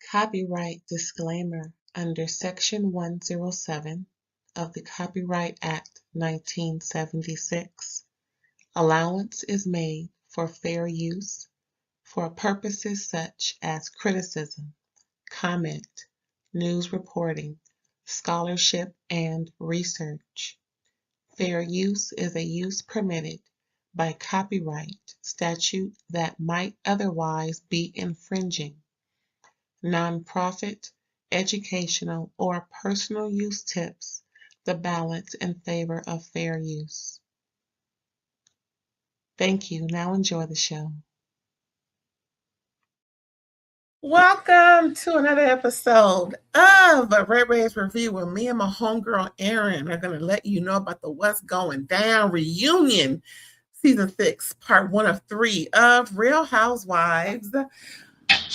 Copyright disclaimer under Section 107 of the Copyright Act 1976. Allowance is made for fair use for purposes such as criticism, comment, news reporting, scholarship, and research. Fair use is a use permitted by copyright statute that might otherwise be infringing. Nonprofit, educational, or personal use tips the balance in favor of fair use. Thank you. Now enjoy the show. Welcome to another episode of a RAEARES review where me and my homegirl Erin are going to let you know about the What's Going Down reunion, season 6, part 1 of 3 of Real Housewives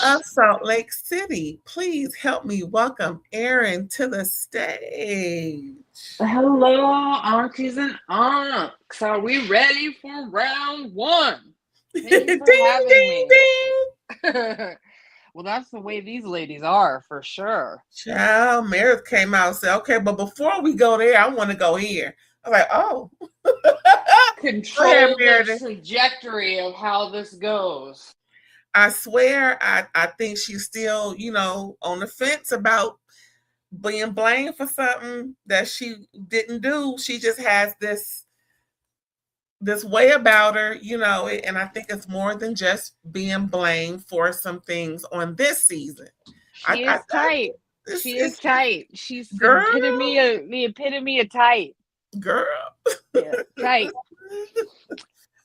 of Salt Lake City. Please help me welcome Erin to the stage. Hello, aunties and unks. Are we ready for round 1? Thank you for having me. Ding. Well, that's the way these ladies are, for sure. Child, Meredith came out and said, okay, but before we go there, I want to go here. I was like, oh. Control the trajectory of how this goes. I swear, I think she's still, on the fence about being blamed for something that she didn't do. She just has this way about her, and I think it's more than just being blamed for some things on this season. She is tight. She is tight. She's the epitome of tight. Girl. Yeah, tight.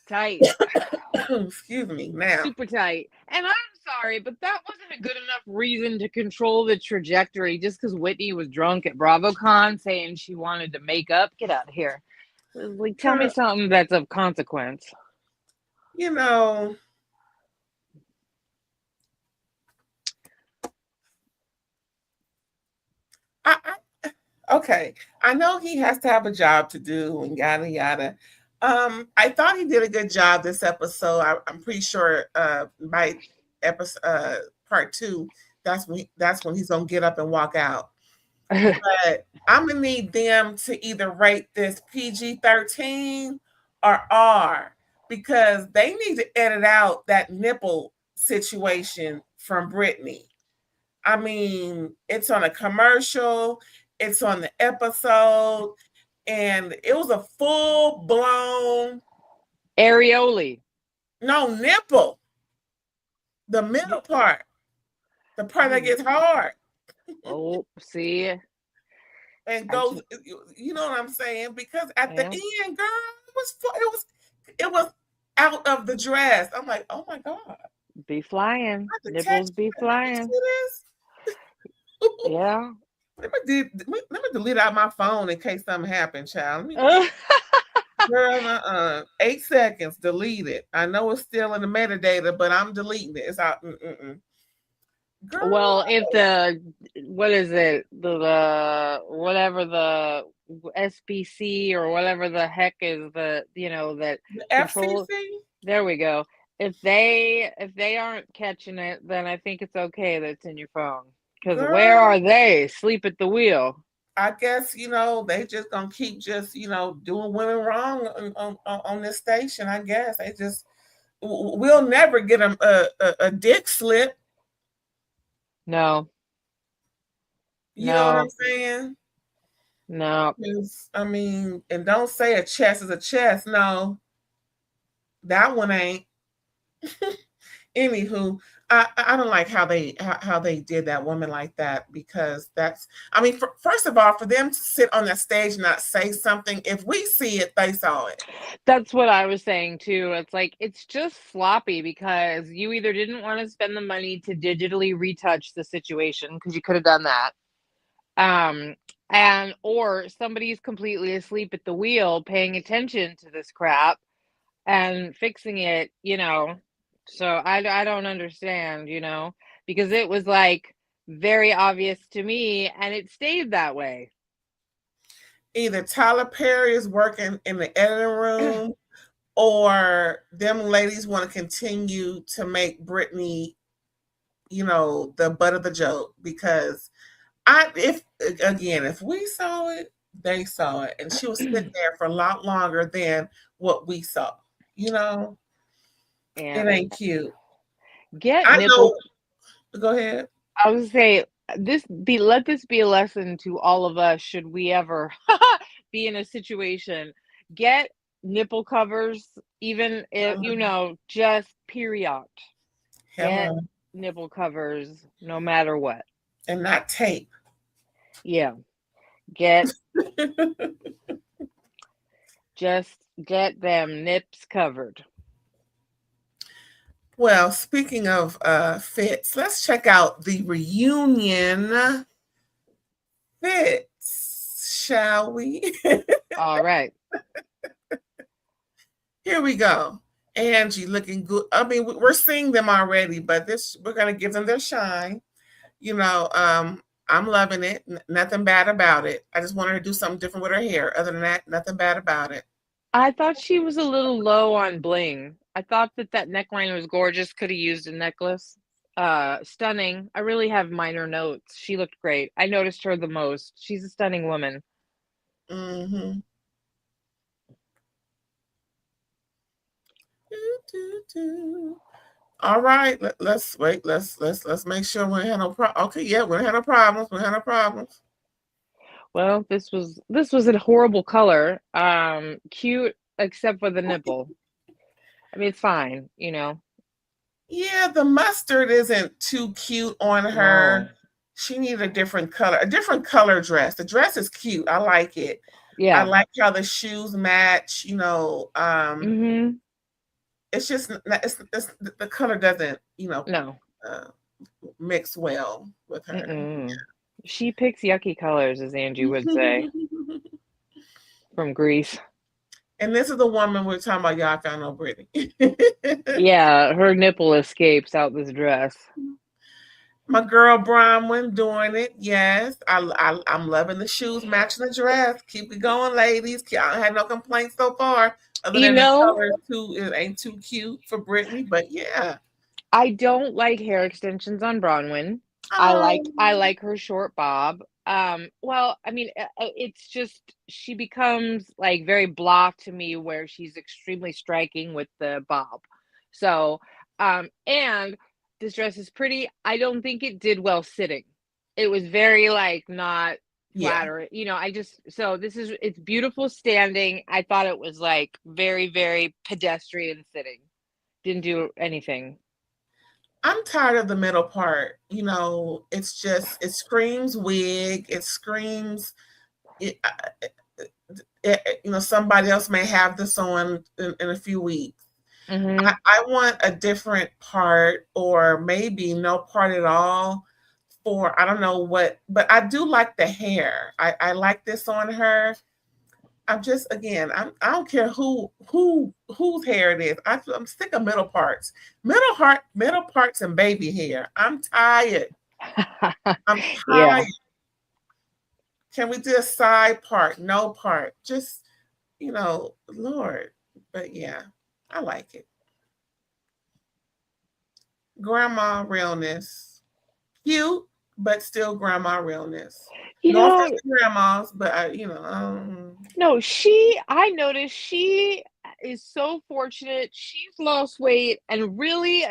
Tight. Excuse me now. Super tight. And I'm sorry, but that wasn't a good enough reason to control the trajectory just because Whitney was drunk at BravoCon saying she wanted to make up. Get out of here. Like, tell me something that's of consequence. Okay. I know he has to have a job to do and yada yada. I thought he did a good job this episode. I'm pretty sure by episode part 2, that's when he's gonna get up and walk out. But I'm gonna need them to either rate this PG-13 or R, because they need to edit out that nipple situation from Brittany. I mean, it's on a commercial, it's on the episode, and it was a full-blown areoli. No, nipple. The middle part. The part that gets hard. Oh, see? And goes, you know what I'm saying? Because at the end, girl, it was out of the dress. I'm like, oh my God. Be flying. Nipples be flying. Yeah. Let me delete out my phone in case something happened, child. Girl, 8 seconds, delete it. I know it's still in the metadata, but I'm deleting it. It's out. Girl. Well, if what is it? The whatever the SPC or whatever the heck is the FCC? There we go. If they aren't catching it, then I think it's okay that it's in your phone. Because where are they? Sleep at the wheel. I guess, they just gonna keep just, doing women wrong on this station. I guess we'll never get a dick slip. No. You know what I'm saying? No. I mean, and don't say a chest is a chest. No, that one ain't. Anywho, I don't like how they did that woman like that, because first of all, for them to sit on that stage and not say something, if we see it, they saw it. That's what I was saying too. It's like, it's just sloppy because you either didn't want to spend the money to digitally retouch the situation, because you could have done that. Or somebody's completely asleep at the wheel paying attention to this crap and fixing it, So I don't understand, because it was like very obvious to me, and it stayed that way. Either Tyler Perry is working in the editing room, or them ladies want to continue to make Brittany the butt of the joke, because if we saw it, they saw it, and she was sitting there for a lot longer than what we saw. You know, Yeah. it ain't cute. Get I nipple. know. Go ahead. I was say let this be a lesson to all of us should we ever be in a situation. Get nipple covers, even if Mhm. just period. Get Hello, nipple covers no matter what. and not tape. Yeah. Get just get them nips covered. Well, speaking of fits, let's check out the reunion fits, shall we? All right. Here we go. Angie looking good. I mean, we're seeing them already, but this we're gonna give them their shine. You know, I'm loving it. Nothing bad about it. I just want her to do something different with her hair. Other than that, nothing bad about it. I thought she was a little low on bling. I thought that neckline was gorgeous. Could have used a necklace. Stunning. I really have minor notes. She looked great. I noticed her the most. She's a stunning woman. Mm-hmm. All right, let's wait. Let's make sure we don't have no problem. Okay, yeah, we don't have no problems. We don't have no problems. Well, this was a horrible color. Cute except for the nipple. I mean, it's fine. Yeah, the mustard isn't too cute on her. No. She needed a different color dress. The dress is cute. I like it. I Yeah. like how the shoes match. Mhm. It's just it's the color doesn't No. uh, mix well with her. Mm-mm. She picks yucky colors, as Angie would say, from Greece. And this is the woman we're talking about. Y'all found no Brittany. Yeah, her nipple escapes out this dress. My girl Bronwyn doing it. Yes, I'm loving the shoes matching the dress. Keep it going, ladies. I don't have no complaints so far, other You than the know, color too. It ain't too cute for Brittany, but yeah. I don't like hair extensions on Bronwyn. I Oh, like her short bob. Well, I mean, it's just she becomes like very blah to me where she's extremely striking with the bob. So, and this dress is pretty. I don't think it did well sitting. It was very like not yeah. flattering. I just so this is it's beautiful standing. I thought it was like very, very pedestrian sitting. Didn't do anything. I'm tired of the middle part. It's just it screams wig. It screams. It, somebody else may have this on in a few weeks. I, Mhm. I want a different part, or maybe no part at all. For I don't know what, but I do like the hair. I like this on her. I'm just again, I don't care whose hair it is. I'm sick of middle parts, and baby hair. I'm tired. I'm Yeah. tired. Can we do a side part? No part. Just Lord. But yeah, I like it. Grandma realness. Cute, but still grandma realness. You No offense know, to grandmas, but no, I noticed she is so fortunate. She's lost weight and really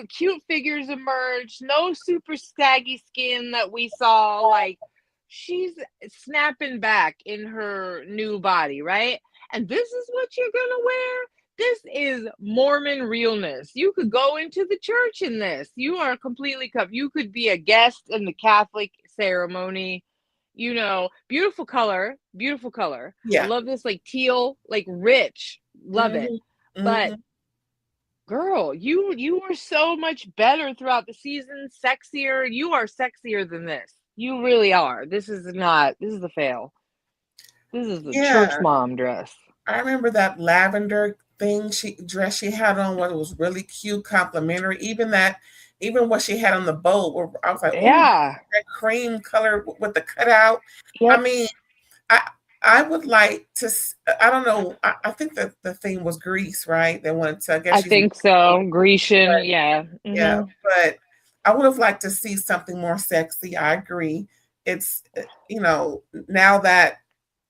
cute figures emerged. No super staggy skin that we saw. Like she's snapping back in her new body, right? And this is what you're gonna wear. This is Mormon realness. You could go into the church in this. You are completely covered. You could be a guest in the Catholic ceremony. Beautiful color, beautiful color. I yeah. love this like teal, like rich. Love it. Hmm. But Hmm. girl, you were so much better throughout the season, sexier. You are sexier than this. You really are. This is a fail. This is the church Yeah. mom dress. I remember that lavender dress she had on when it was really cute, complimentary. Even what she had on the bow, where I was like, "Oh, Yeah. that cream color with the cutout." I Yep. mean, I I would like to. I don't know. I think that the theme was Greece, right? They wanted to. I guess I she's think so. Grecian, yeah. yeah, Hmm. but I would have liked to see something more sexy. I agree. It's now that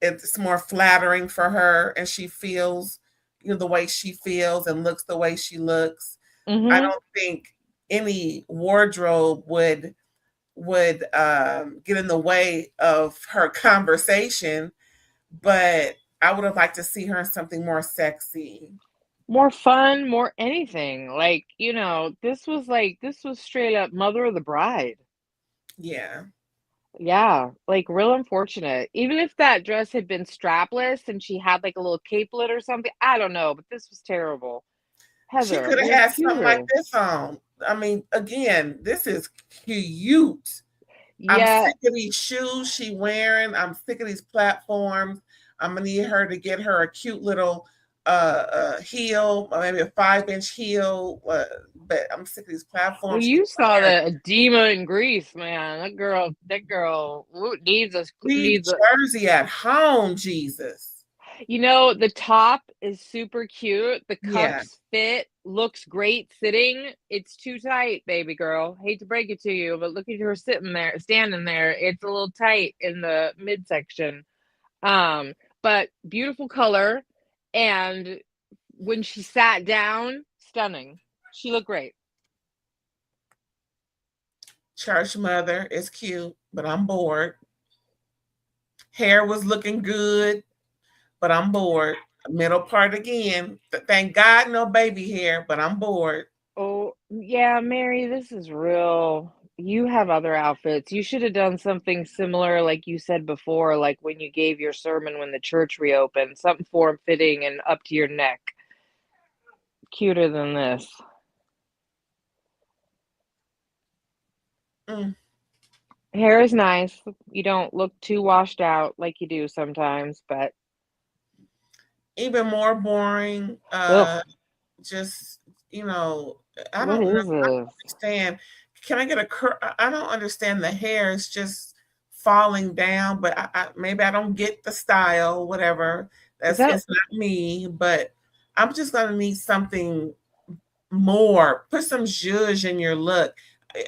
it's more flattering for her and she feels the way she feels and looks the way she looks. I Mm-hmm. don't think any wardrobe would get in the way of her conversation, but I would have liked to see her in something more sexy. More fun, more anything. Like, this was straight up Mother of the Bride. Yeah. Yeah, like real unfortunate. Even if that dress had been strapless and she had like a little capelet or something, I don't know, but this was terrible. She Heather, could have wear had something like cuter. this on. I mean, again, this is cute. I'm Yeah, sick of these shoes she wearing. I'm sick of these platforms. I'm gonna need her to get her a cute little heel, or maybe a 5-inch heel. But I'm sick of these well, platforms she's you saw wearing. the edema in Greece, man. That girl Leave needs a. Jersey at home, Jesus. The top is super cute. The Yeah. cuffs fit, looks great sitting. It's too tight, baby girl. Hate to break it to you, but look at her sitting there, standing there. It's a little tight in the midsection. Um, but beautiful color, and when she sat down, stunning. She looked great. Church mother is cute, but I'm bored. Hair was looking good, but I'm bored. Middle part again. Thank God no baby hair, but I'm bored. Oh, yeah, Mary, this is real. You have other outfits. You should have done something similar, like you said before, like when you gave your sermon when the church reopened, something form fitting and up to your neck. Cuter than this. Mm. Hair is nice. You don't look too washed out like you do sometimes, but Even more boring. ugh, Just you know, I what don't know. is I don't this? understand. Can I get a cur? I don't understand the hair. It's just falling down, but maybe I don't get the style. Whatever. Is That's that it's not me. But I'm just gonna need something more. Put some zhuzh in your look.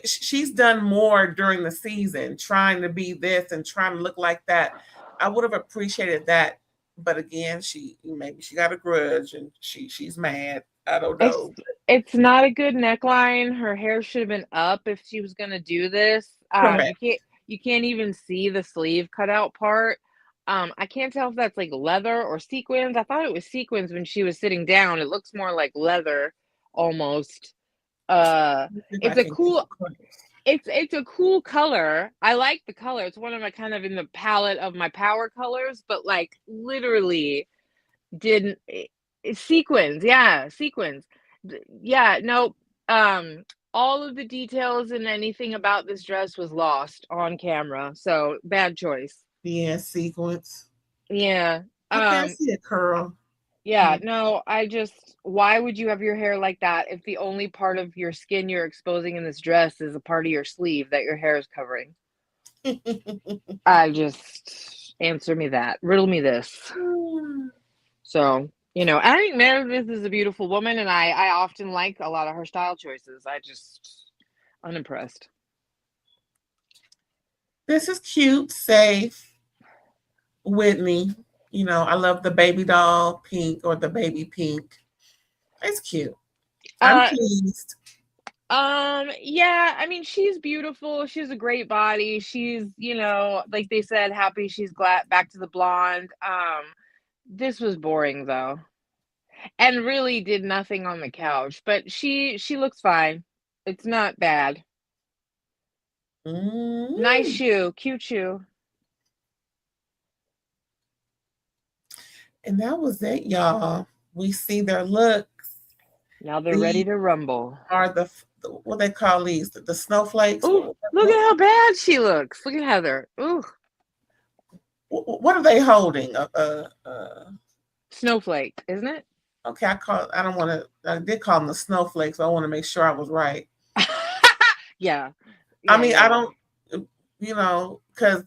She's done more during the season, trying to be this and trying to look like that. I would have appreciated that, but again, maybe she got a grudge and she's mad. I don't it's know. it's not a good neckline. Her hair should have been up if she was gonna do this. Correct. You can't even see the sleeve cutout part. I can't tell if that's like leather or sequins. I thought it was sequins when she was sitting down. It looks more like leather almost. Uh, If I it's a can get cool close. it's a cool color. I like the color. It's one of my kind of in the palette of my power colors, but like literally didn't sequins, yeah, sequins. Yeah, no, um all of the details and anything about this dress was lost on camera, so bad choice. Yeah, sequence. Yeah. Okay, I um see a curl. yeah, no, I just, why would you have your hair like that if the only part of your skin you're exposing in this dress is a part of your sleeve that your hair is covering? I just, answer me that, riddle me this. So, I think Meredith is a beautiful woman, and I often like a lot of her style choices. I just unimpressed. This is cute, safe. Whitney. I love the baby doll pink or the baby pink. It's cute. I'm Uh, pleased. yeah, I mean, she's beautiful. She has a great body. She's, like they said, happy she's glad back to the blonde. This was boring though, and really did nothing on the couch. But she looks fine. It's not bad. Nice Mm. shoe, cute shoe. And that was it, y'all. We see their looks. Now they're ready These to rumble. are what they call these, the snowflakes. Ooh, look at how bad she looks. Look at Heather. Ooh, What are they holding? snowflake, isn't it? Okay, I don't want to. I did call them the snowflakes. So I want to make sure I was right. Yeah, I yeah, mean, I yeah. don't, because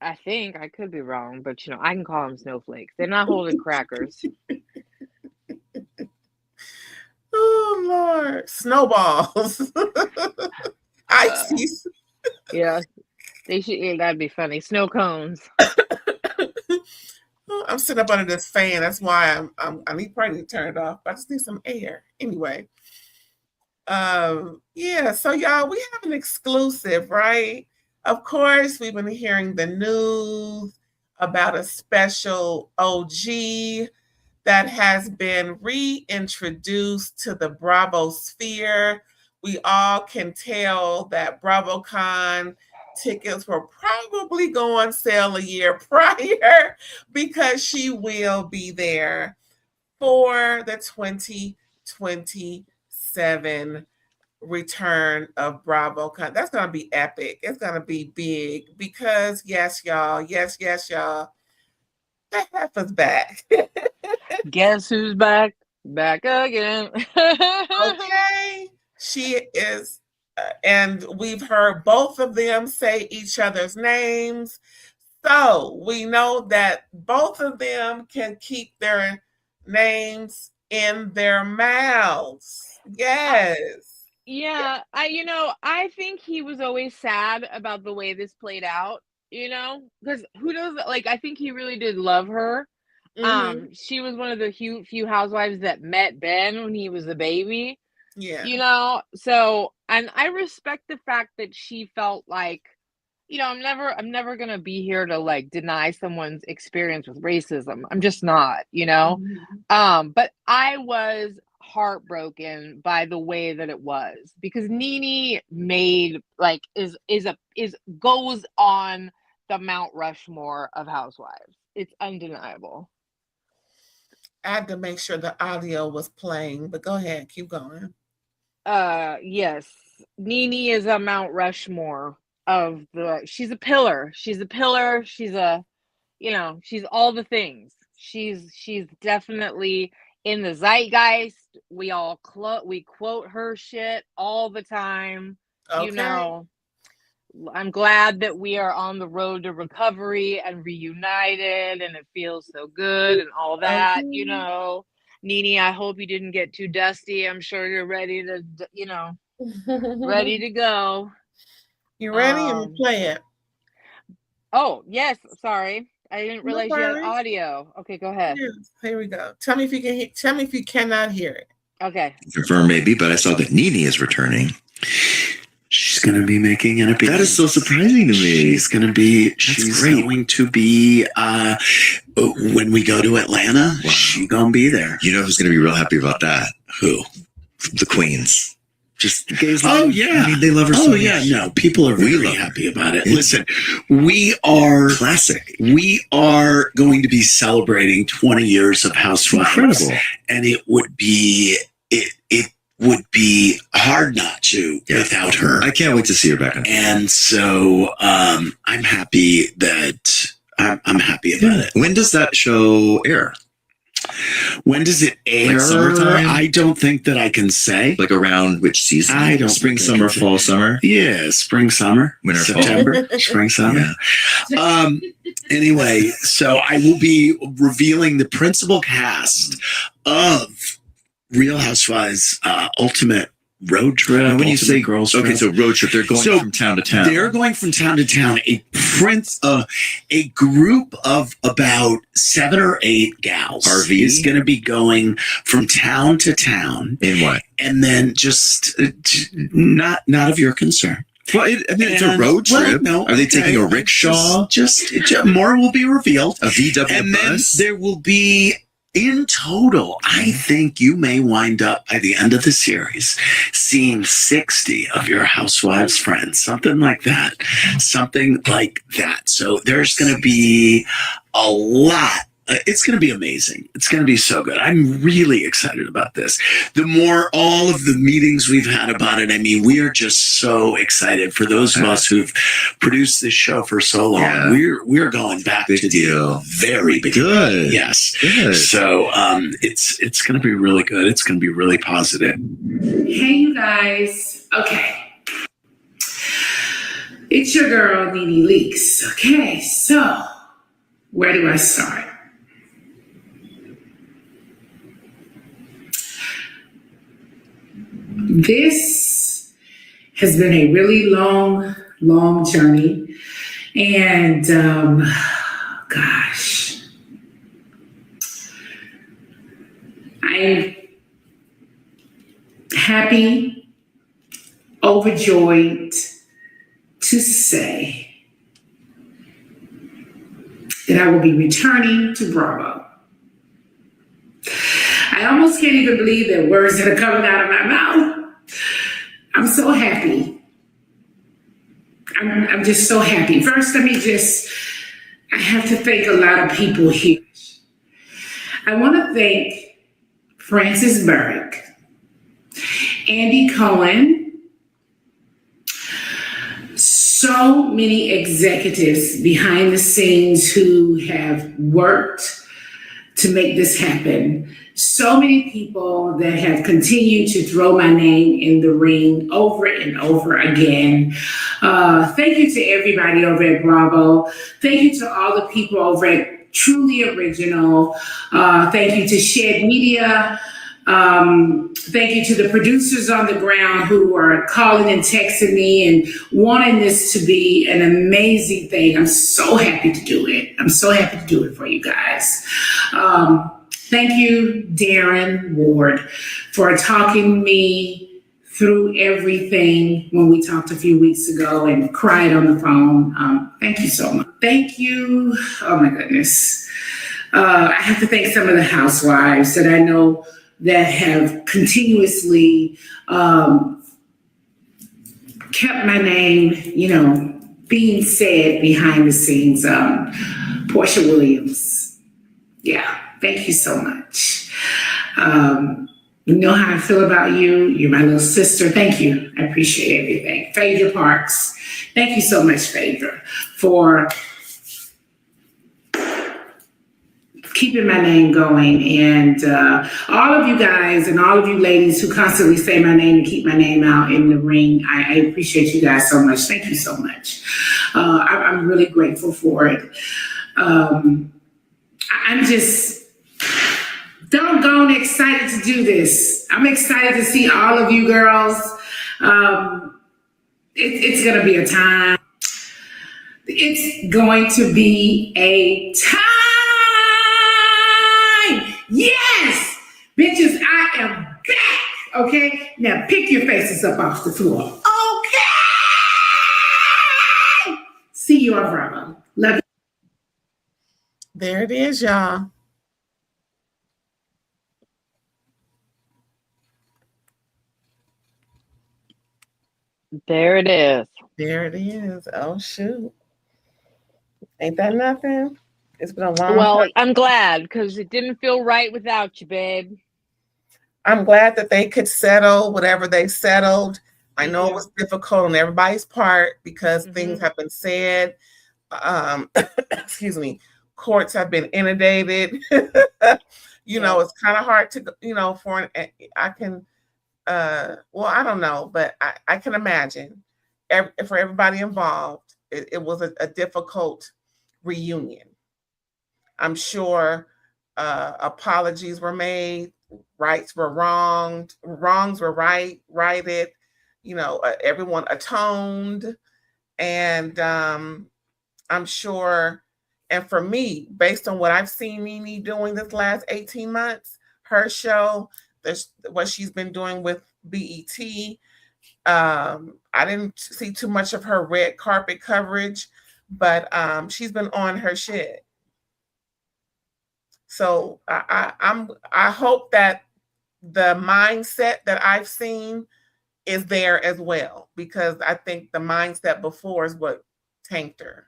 I think I could be wrong, but I can call them snowflakes. They're not holding crackers. Oh Lord, snowballs, Uh, ices. yeah, they should. Yeah, that'd be funny. Snow cones. I'm sitting up under this fan. That's why I need probably to turn it off. But I just need some air. Anyway, yeah. So y'all, we have an exclusive, right? Of course, we've been hearing the news about a special OG that has been reintroduced to the Bravo sphere. We all can tell that BravoCon tickets were probably go on sale a year prior because she will be there for the 2027 return of BravoCon. That's going to be epic. It's going to be big because, yes, y'all, yes, y'all, the heifer's back. Guess who's back? Back again. Okay. She is, and we've heard both of them say each other's names. So we know that both of them can keep their names in their mouths. I, Yes. yeah, I think he was always sad about the way this played out, because who knows, like, I think he really did love her. Mm-hmm. She was one of the few housewives that met Ben when he was a baby, Yeah. so, and I respect the fact that she felt like, I'm never gonna be here to like deny someone's experience with racism. I'm just not. Mhm. But I was heartbroken by the way that it was because Nene made like is goes on the Mount Rushmore of housewives. It's undeniable. I had to make sure the audio was playing, but go ahead, keep going. Yes, Nene is a Mount Rushmore of the. She's a pillar. She's a pillar. She's all the things. She's definitely in the zeitgeist. We quote her shit all the time. You Okay. know, I'm glad that we are on the road to recovery and reunited, and it feels so good and all that. Okay. Nene, I hope you didn't get too dusty. I'm sure you're ready ready to go. You ready? I'm gonna Um, play it. oh, yes, sorry. I didn't No realize you had worries. audio. Okay, go ahead. Yes. Here we go. Tell me if you can hear, tell me if you cannot hear it. Okay. Confirm maybe, but I saw that Nene is returning. She's going to be making an appearance. That is so surprising to me. She's going to be. She's great. going to be. When we go to Atlanta, Wow. she's going to be there. You know who's going to be real happy about that? Who? The Queens. Just gays. Oh yeah. I mean, they love her so Oh yeah. much. No, people are We really love her. happy about it. Yeah. Listen, we are Classic. We are going to be celebrating 20 years of Housewives. Incredible. And it would be hard not to without her. I can't wait to see her back on. And so I'm happy that I'm happy about it. When does that show air? When does it air? Like summertime? I don't think that I can say. Like around which season? I don't Spring, think I summer, can say. fall, summer? Yeah, spring, summer, Winter, fall. September, spring, summer. Yeah. Anyway, so I will be revealing the principal cast of Real Housewives Ultimate Road Trip. And when you Ultimate say Girls okay, Trip. so road trip, they're going from town to town. They're going from town to town. A group of about 7 or 8 gals RV? is going to be going from town to town, In what? and then just not of your concern. Well, it's a And- road well, trip. no, Are they okay. taking a rickshaw? Just more will be revealed. A VW And then bus? there will be, in total, I think you may wind up by the end of the series seeing 60 of your housewives' friends, something like that. Something like that. So there's going to be a lot. It's going to be amazing. It's going to be so good. I'm really excited about this. The more all of the meetings we've had about it, I mean, we are just so excited. For those of us who've produced this show for so long, Yeah. we're going back Big to deal. the very beginning. Good. Yes. Good. So it's going to be really good. It's going to be really positive. Hey, you guys. Okay. It's your girl, Nene Leaks. Okay, so where do I start? This has been a really long, long journey. And gosh, I'm happy, overjoyed to say that I will be returning to Bravo. I almost can't even believe the words that are coming out of my mouth. I'm so happy. I'm just so happy. First, I have to thank a lot of people here. I want to thank Francis Burke, Andy Cohen, so many executives behind the scenes who have worked to make this happen. So many people that have continued to throw my name in the ring over and over again. Thank you to everybody over at Bravo. Thank you to all the people over at Truly Original. Thank you to Shed Media. Thank you to the producers on the ground who are calling and texting me and wanting this to be an amazing thing. I'm so happy to do it. I'm so happy to do it for you guys. Thank you, Darren Ward, for talking me through everything when we talked a few weeks ago and cried on the phone. Thank you so much. Thank you. Oh my goodness. I have to thank some of the housewives that I know that have continuously kept my name, being said behind the scenes. Portia Williams. Yeah, thank you so much. You know how I feel about you. You're my little sister. Thank you. I appreciate everything. Phaedra Parks. Thank you so much, Phaedra, for keeping my name going. And all of you guys and all of you ladies who constantly say my name and keep my name out in the ring, I appreciate you guys so much. Thank you so much. I'm really grateful for it. I'm just doggone excited to do this. I'm excited to see all of you girls. It's going to be a time. It's going to be a time. Yes! Bitches, I am back. Okay? Now pick your faces up off the floor. Okay! See you on Bravo. Love you. There it is, y'all. There it is. There it is. Oh, shoot. Ain't that nothing? It's been a long Well, time. I'm glad because it didn't feel right without you, babe. I'm glad that they could settle whatever they settled. I Me know it too. was difficult on everybody's part because things Mhm. have been said. Excuse me. Courts have been inundated. Yeah. It's kind of hard to, I can, well, I don't know, but I can imagine for everybody involved, it was a difficult reunion. I'm sure apologies were made, rights were wronged, wrongs were righted. Everyone atoned, and I'm sure. And for me, based on what I've seen Nene doing this last 18 months, her show, what she's been doing with BET. I didn't see too much of her red carpet coverage, but she's been on her shit. So I hope that the mindset that I've seen is there as well, because I think the mindset before is what tanked her.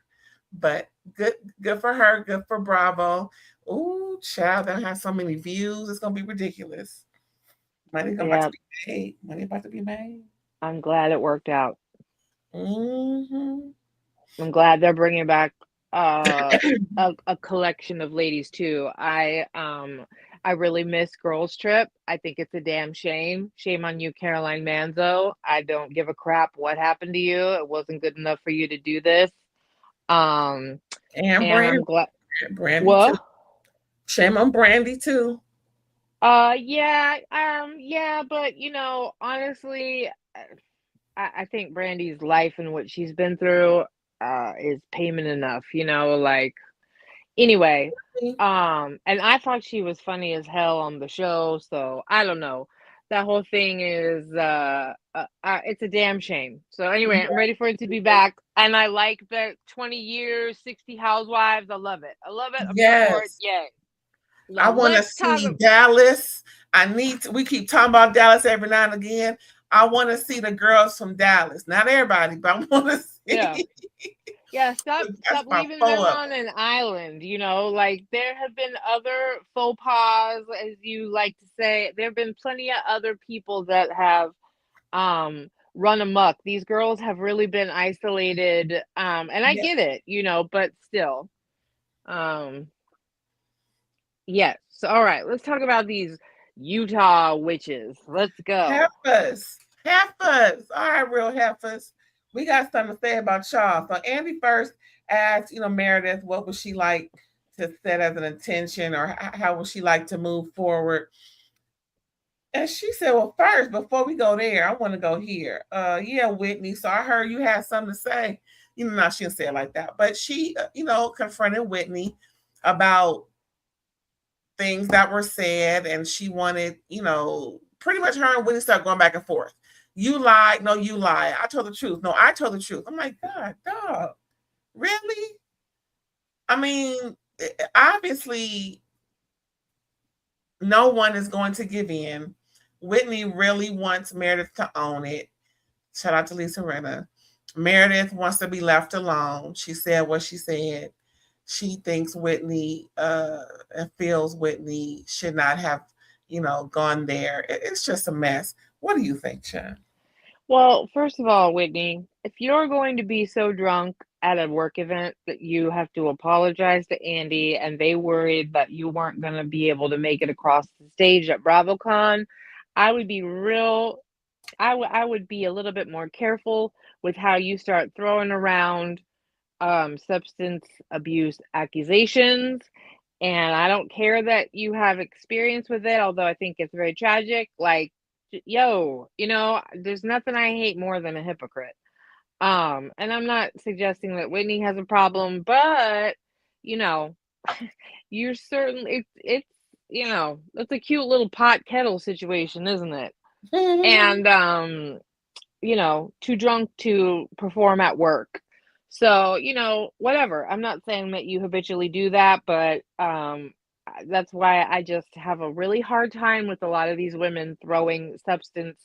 But good for her, good for Bravo. Ooh, child, that has so many views. It's gonna be ridiculous. Money's about to Yeah. be made. Money about to be made. I'm glad it worked out. Mm-hmm. I'm glad they're bringing back a collection of ladies too. I really miss Girls Trip. I think it's a damn shame. Shame on you, Caroline Manzo. I don't give a crap what happened to you. It wasn't good enough for you to do this. Um, And and I'm glad. Brandy too. What? Shame on Brandy too. Yeah, but honestly, I think Brandy's life and what she's been through is payment enough, like anyway. And I thought she was funny as hell on the show, so I don't know. That whole thing is it's a damn shame. So anyway, I'm ready for it to be back, and I like that 20 years, 60 housewives. I love it. I love it. I'm here for it. Yes. Yay. I Now want to let's talk. see Dallas. We keep talking about Dallas every now and again. I want to see the girls from Dallas. Not everybody, but I want to Yeah. see. Yeah, stop That's my leaving them four of on an island, like there have been other faux pas, as you like to say. There have been plenty of other people that have run amok. These girls have really been isolated, and I them. get it, but still. Um yes. All right, let's talk about these Utah witches. Let's go. Heifers. Heifers. All right, real heifers. We got something to say about y'all. So Andy first asked, Meredith, what would she like to set as an intention, or how would she like to move forward? And she said, well, first, before we go there, I want to go here. Yeah, Whitney. So I heard you had something to say. No, she didn't say it like that. But she, confronted Whitney about things that were said, and she wanted, pretty much her and Whitney started going back and forth. You lied, no, you lied. I told the truth, no, I told the truth. I'm like, God, dog, really? I mean, obviously, no one is going to give in. Whitney really wants Meredith to own it. Shout out to Lisa Rinna. Meredith wants to be left alone. She said what she said. She thinks Whitney feels Whitney should not have, gone there. It's just a mess. What do you think, Chen? Well, first of all, Whitney, if you're going to be so drunk at a work event that you have to apologize to Andy and they worried that you weren't going to be able to make it across the stage at BravoCon, I would be real I would be a little bit more careful with how you start throwing around substance abuse accusations. And I don't care that you have experience with it, although I think it's very tragic. Like, yo, there's nothing I hate more than a hypocrite. And I'm not suggesting that Whitney has a problem, but you know, you're certainly it's a cute little pot kettle situation, isn't it? And too drunk to perform at work. So, whatever. I'm not saying that you habitually do that, but that's why I just have a really hard time with a lot of these women throwing substance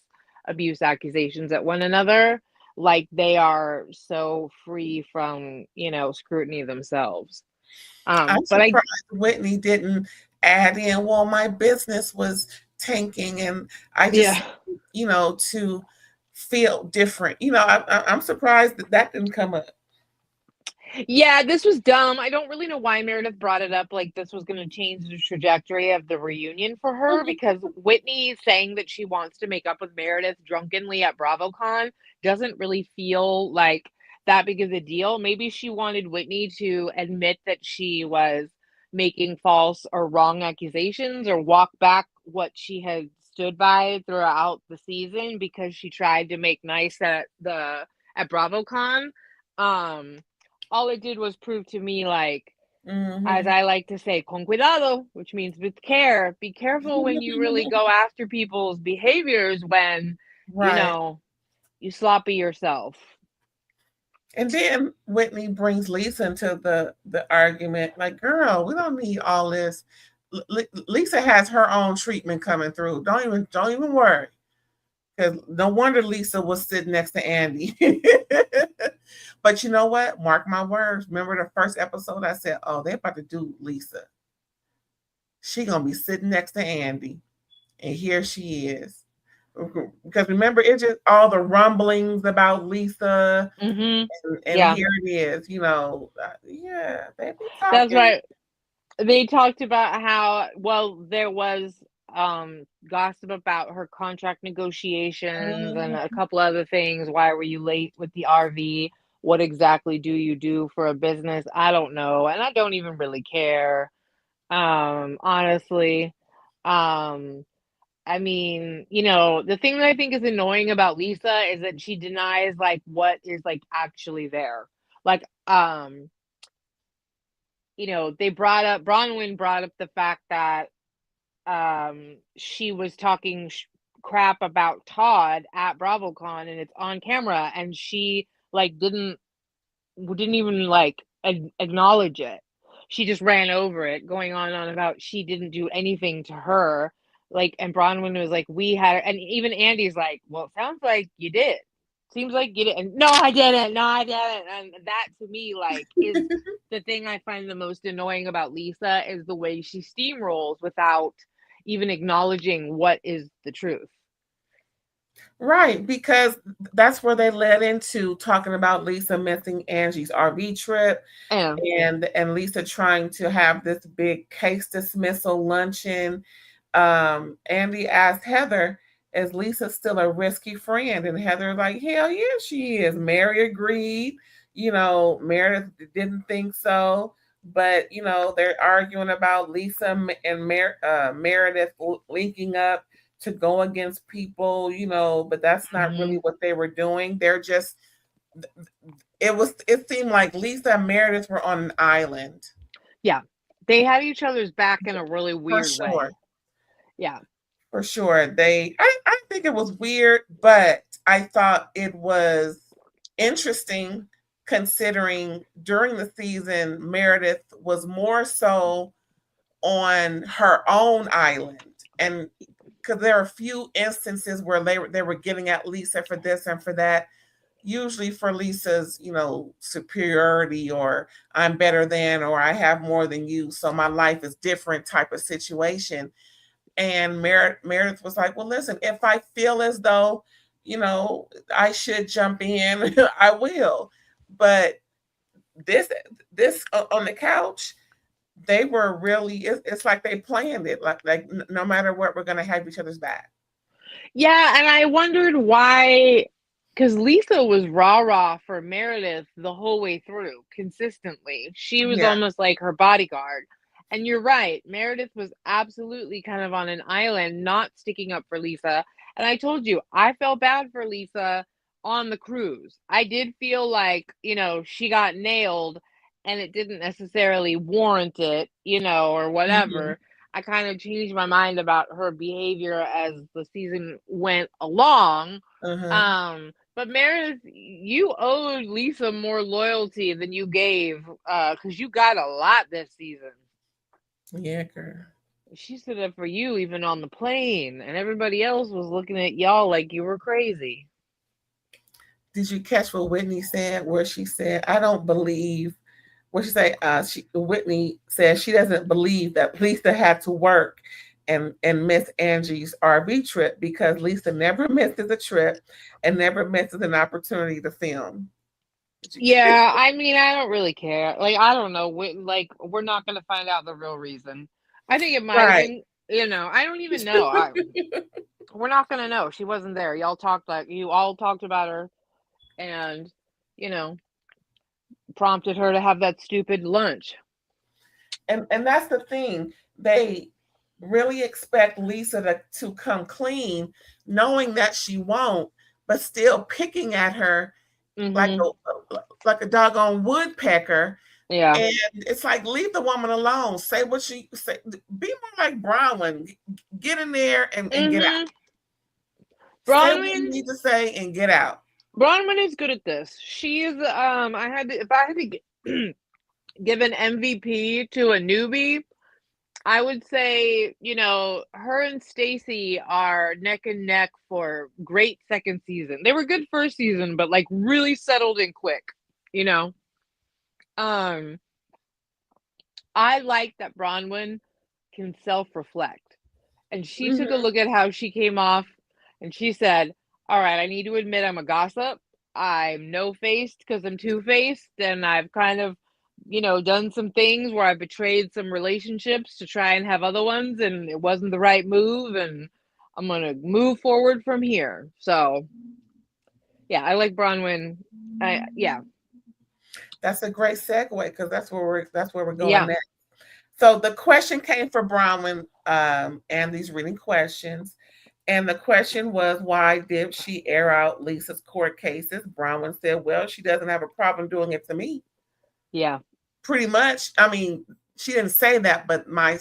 abuse accusations at one another like they are so free from, scrutiny themselves. I'm But I surprised Whitney didn't add in, well, my business was tanking and I just, yeah. To feel different. I'm surprised that didn't come up. Yeah, this was dumb. I don't really know why Meredith brought it up like this was going to change the trajectory of the reunion for her, because Whitney saying that she wants to make up with Meredith drunkenly at BravoCon doesn't really feel like that big of a deal. Maybe she wanted Whitney to admit that she was making false or wrong accusations or walk back what she had stood by throughout the season because she tried to make nice at BravoCon. Um all it did was prove to me, like, as I like to say, con cuidado, which means with care. Be careful when you really go after people's behaviors when, Right. You sloppy yourself. And then Whitney brings Lisa into the argument. Like, girl, we don't need all this. Lisa has her own treatment coming through. Don't even worry. Because no wonder Lisa was sitting next to Andy. But you know what? Mark my words. Remember the first episode I said, oh, they're about to do Lisa. She gonna be sitting next to Andy. And here she is. Because remember, it's just all the rumblings about Lisa. And Yeah. here it is, yeah, they be That's talking. right. They talked about how, well, there was gossip about her contract negotiations and a couple other things. Why were you late with the RV? What exactly do you do for a business? I don't know, and I don't even really care, honestly. I mean, the thing that I think is annoying about Lisa is that she denies like what is like actually there. Like, Bronwyn brought up the fact that she was talking crap about Todd at BravoCon, and it's on camera, and she like didn't even like acknowledge it. She just ran over it, going on and on about she didn't do anything to her. Like, and Bronwyn was like, we had, and even Andy's like, well, it sounds like you did. Seems like you did. And no, I didn't. No, I didn't. And that to me, like, is the thing I find the most annoying about Lisa is the way she steamrolls without even acknowledging what is the truth. Right, because that's where they led into talking about Lisa missing Angie's RV trip, and Lisa trying to have this big case dismissal luncheon. Andy asked Heather, "Is Lisa still a risky friend?" And Heather like, "Hell yeah, she is." Mary agreed. Meredith didn't think so, but they're arguing about Lisa and Meredith linking up to go against people, but that's not really what they were doing. They're just, it seemed like Lisa and Meredith were on an island. Yeah. They had each other's back in a really weird way. Yeah. For sure. I think it was weird, but I thought it was interesting considering during the season, Meredith was more so on her own island. And because there are a few instances where they were getting at Lisa for this and for that, usually for Lisa's, superiority, or I'm better than, or I have more than you, so my life is different type of situation. And Meredith was like, well, listen, if I feel as though, I should jump in, I will. But this on the couch, they were really, it's like they planned it, like no matter what, we're going to have each other's back. Yeah, and I wondered why, because Lisa was rah-rah for Meredith the whole way through, consistently. She was almost like her bodyguard. And you're right, Meredith was absolutely kind of on an island, not sticking up for Lisa. And I told you, I felt bad for Lisa on the cruise. I did feel like, she got nailed and it didn't necessarily warrant it, or whatever. I kind of changed my mind about her behavior as the season went along. But Meredith, you owed Lisa more loyalty than you gave, because you got a lot this season. Yeah, girl. She stood up for you even on the plane, and everybody else was looking at y'all like you were crazy. Did you catch what Whitney said? Where she said, "I don't believe." What she say? Whitney said she doesn't believe that Lisa had to work and miss Angie's RV trip, because Lisa never misses a trip and never misses an opportunity to film. Yeah, I mean, I don't really care. Like, I don't know. We're not going to find out the real reason. I think it might have been, I don't even know. We're not going to know. She wasn't there. You all talked about her and, prompted her to have that stupid lunch. And that's the thing. They really expect Lisa to come clean, knowing that she won't, but still picking at her like a doggone woodpecker. Yeah. And it's like, leave the woman alone. Say what she say. Be more like Bronwyn. Get in there and get out. Say what you need to say and get out. Bronwyn is good at this. She is. If I had to give an MVP to a newbie, I would say, her and Stacey are neck and neck for great second season. They were good first season, but like really settled in quick, I like that Bronwyn can self-reflect. And she took a look at how she came off and she said, all right, I need to admit I'm a gossip. I'm no-faced because I'm two-faced, and I've kind of done some things where I betrayed some relationships to try and have other ones, and it wasn't the right move, and I'm going to move forward from here. So, yeah, I like Bronwyn. Yeah. That's a great segue, because that's where we're going next. So the question came for Bronwyn, and these reading questions. And the question was, why did she air out Lisa's court cases? Bronwyn said, well, she doesn't have a problem doing it to me. Yeah. Pretty much. I mean, she didn't say that, but my,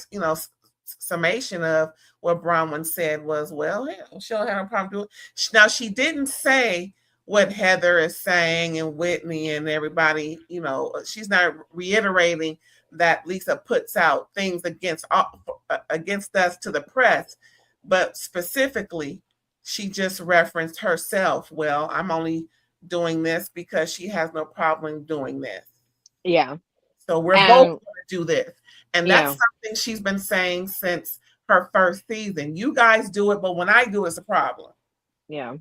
summation of what Bronwyn said was, well, hell, she don't have a problem doing it. Now, she didn't say what Heather is saying and Whitney and everybody, she's not reiterating that Lisa puts out things against us to the press, but specifically, she just referenced herself. Well, I'm only doing this because she has no problem doing this. Yeah. So we're both And going to do this. And that's yeah. something she's been saying since her first season. You guys do it, but when I do, it's a problem. Yeah.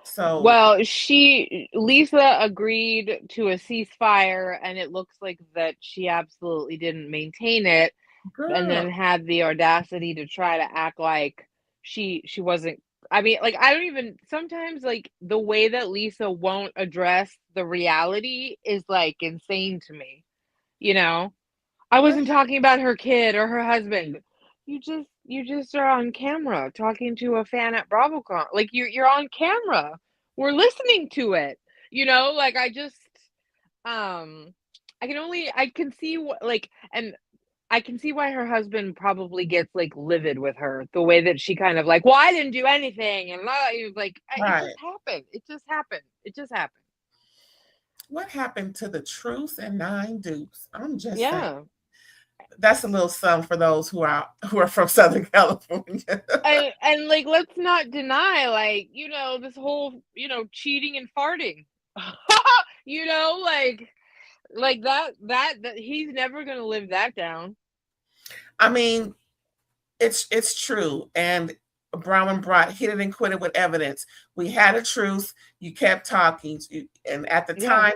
So Well, Lisa agreed to a ceasefire, and it looks like that she absolutely didn't maintain it, and girl, then had the audacity to try to act like she wasn't. I mean, like, I don't even sometimes, like, the way that Lisa won't address the reality is like insane to me. You know, I what wasn't talking about her kid or her husband. You just are on camera talking to a fan at BravoCon. Like, you're on camera. We're listening to it. Like, um I can see what, like, and I can see why her husband probably gets, like, livid with her, the way that she kind of like, well, I didn't do anything, and he was like, it right? just happened. It just happened. It just happened. What happened to the truth and 9 dupes? I'm just saying. Yeah. That's a little something for those who are from Southern California. And like, let's not deny, like, this whole, cheating and farting. Like that he's never gonna live that down. I mean, it's true. And Brown hit it and quit it with evidence. We had a truce. You kept talking, and at the Yeah.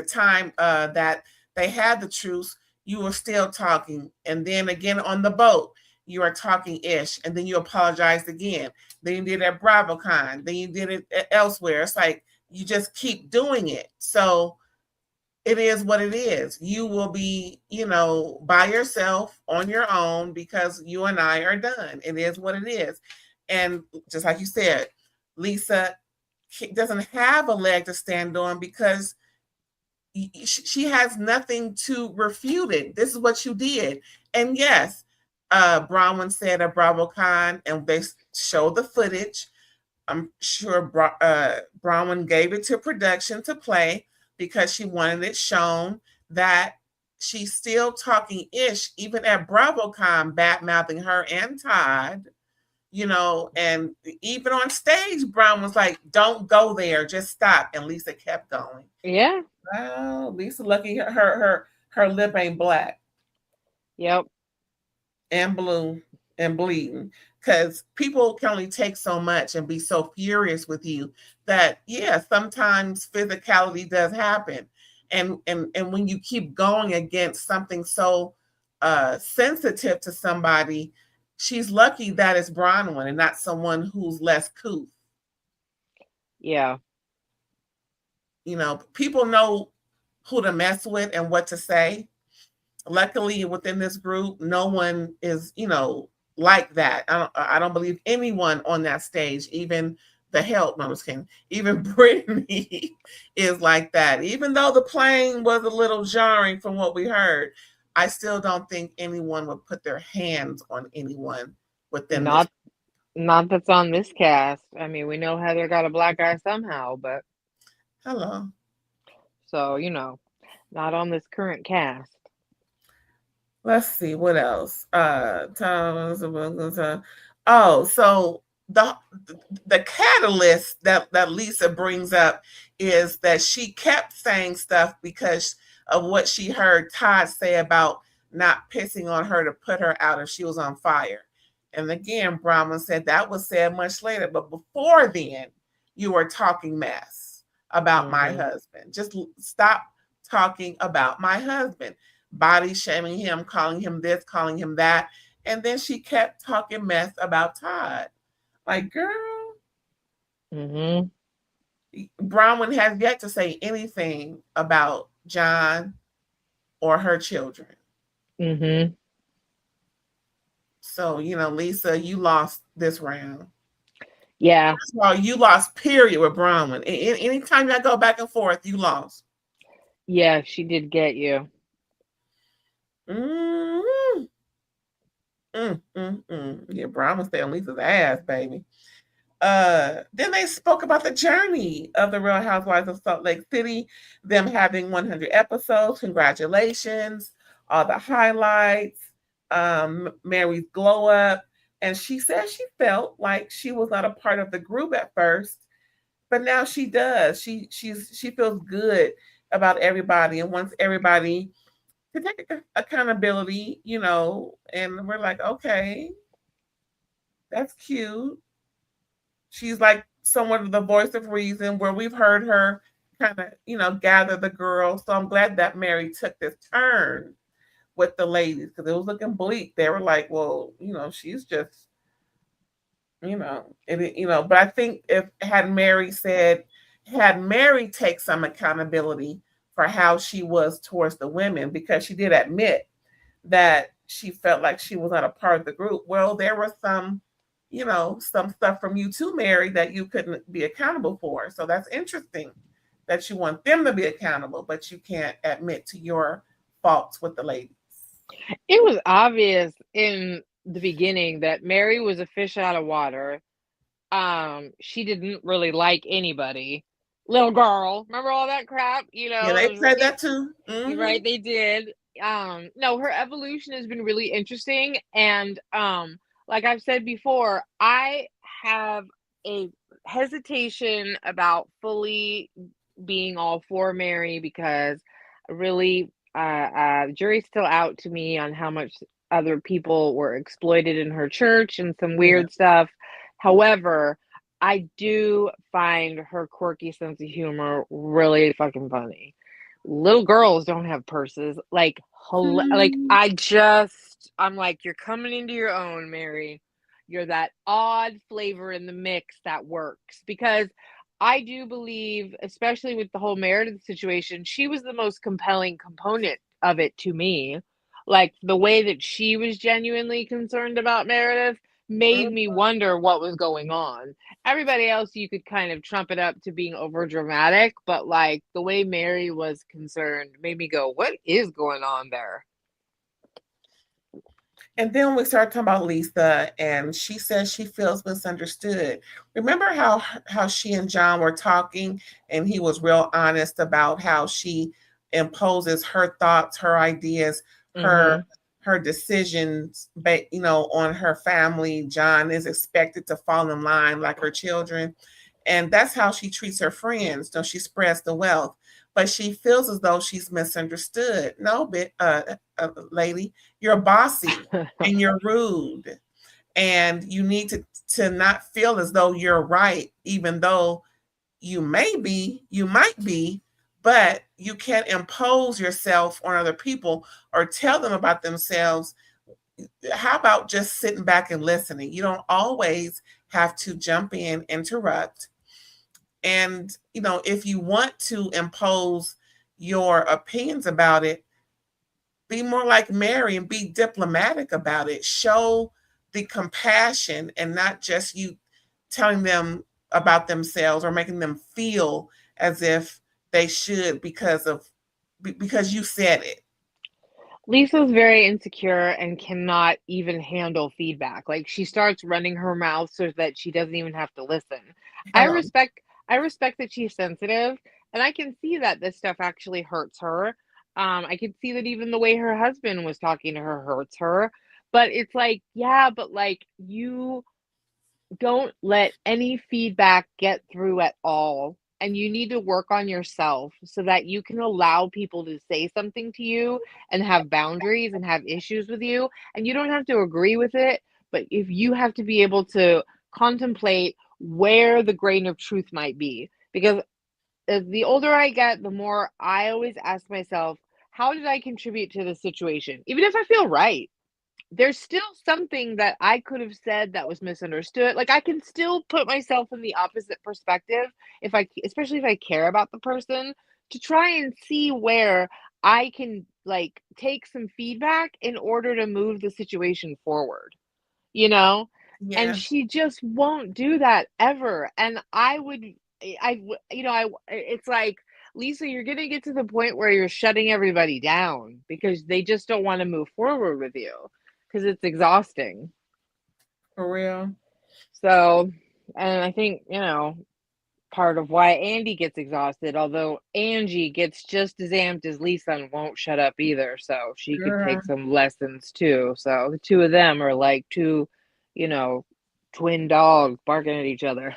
time that they had the truce, you were still talking. And then again on the boat, you are talking ish, and then you apologized again. Then you did it at BravoCon. Then you did it elsewhere. It's like you just keep doing it. So it is what it is. You will be, by yourself on your own because you and I are done. It is what it is. And just like you said, Lisa doesn't have a leg to stand on because she has nothing to refute it. This is what you did. And yes, Bronwyn said at BravoCon, and they showed the footage. I'm sure Bronwyn gave it to production to play because she wanted it shown that she's still talking ish, even at BravoCon, bad mouthing her and Todd, and even on stage, Brown was like, don't go there, just stop. And Lisa kept going. Yeah. Wow, Lisa lucky her lip ain't black. Yep. And blue and bleeding, because people can only take so much and be so furious with you that, yeah, sometimes physicality does happen. And when you keep going against something so sensitive to somebody, she's lucky that it's Bronwyn and not someone who's less couth. Yeah. People know who to mess with and what to say. Luckily, within this group, no one is, like that. I don't believe anyone on that stage, even the help, no, even Brittany is like that. Even though the plane was a little jarring from what we heard, I still don't think anyone would put their hands on anyone within this. Not that's on this cast. I mean, we know Heather got a black eye somehow, but Hello. so, not on this current cast. Let's see what else. So the catalyst that Lisa brings up is that she kept saying stuff because of what she heard Todd say about not pissing on her to put her out if she was on fire. And again, Brahman said that was said much later, but before then, you were talking mess about my husband. Just stop talking about my husband. Body shaming him, calling him this, calling him that. And then she kept talking mess about Todd. Like, girl. Bronwyn has yet to say anything about John or her children. Mm-hmm. So, Lisa, you lost this round. Yeah. First of all, you lost, period, with Bronwyn. Anytime I go back and forth, you lost. Yeah, she did get you. Mm-hmm. Yeah, Bronwyn stay on Lisa's ass, baby. Then they spoke about the journey of the Real Housewives of Salt Lake City, them having 100 episodes. Congratulations, all the highlights, Mary's glow up. And she said she felt like she was not a part of the group at first, but now she does. She feels good about everybody and wants everybody to take accountability, and we're like, okay, that's cute. She's like somewhat of the voice of reason where we've heard her kind of, gather the girls. So I'm glad that Mary took this turn with the ladies because it was looking bleak. They were like, well, she's just, but I think if had Mary take some accountability for how she was towards the women, because she did admit that she felt like she was not a part of the group. Well, there was some stuff from you too, Mary, that you couldn't be accountable for. So that's interesting that you want them to be accountable, but you can't admit to your faults with the ladies. It was obvious in the beginning that Mary was a fish out of water. She didn't really like anybody. Little girl, remember all that crap? Yeah, they said that too. You're Mm-hmm. right, they did. No, her evolution has been really interesting, and like I've said before, I have a hesitation about fully being all for Mary because really, jury's still out to me on how much other people were exploited in her church and some Yeah. weird stuff. However, I do find her quirky sense of humor really fucking funny. Little girls don't have purses. Like, I'm like, you're coming into your own, Mary. You're that odd flavor in the mix that works. Because I do believe, especially with the whole Meredith situation, she was the most compelling component of it to me. Like, the way that she was genuinely concerned about Meredith made me wonder what was going on. Everybody else you could kind of trump it up to being over dramatic, but like the way Mary was concerned made me go, what is going on there? And then we started talking about Lisa, and she says she feels misunderstood. Remember how she and John were talking, and he was real honest about how she imposes her thoughts, her ideas, her Mm-hmm. her decisions, on her family. John is expected to fall in line like her children, and that's how she treats her friends. She spreads the wealth, but she feels as though she's misunderstood. No, lady, you're bossy and you're rude, and you need to not feel as though you're right, even though you might be, but you can't impose yourself on other people or tell them about themselves. How about just sitting back and listening? You don't always have to jump in, interrupt. And, if you want to impose your opinions about it, be more like Mary and be diplomatic about it. Show the compassion and not just you telling them about themselves or making them feel as if they should because you said it. Lisa's very insecure and cannot even handle feedback. Like she starts running her mouth so that she doesn't even have to listen. I Hello. respect I respect that she's sensitive, and I can see that this stuff actually hurts her. I can see that even the way her husband was talking to her hurts her. But it's like, yeah, but like you don't let any feedback get through at all. And you need to work on yourself so that you can allow people to say something to you and have boundaries and have issues with you. And you don't have to agree with it, but if you have to be able to contemplate where the grain of truth might be. Because the older I get, the more I always ask myself, how did I contribute to the situation? Even if I feel right, there's still something that I could have said that was misunderstood. Like I can still put myself in the opposite perspective especially if I care about the person, to try and see where I can like take some feedback in order to move the situation forward, you know? And Yeah. she just won't do that ever. And it's like, Lisa, you're going to get to the point where you're shutting everybody down because they just don't want to move forward with you because it's exhausting. For real. So, and I think, part of why Andy gets exhausted, although Angie gets just as amped as Lisa and won't shut up either. So she could Girl. take some lessons too. So the two of them are like two, you know, twin dogs barking at each other.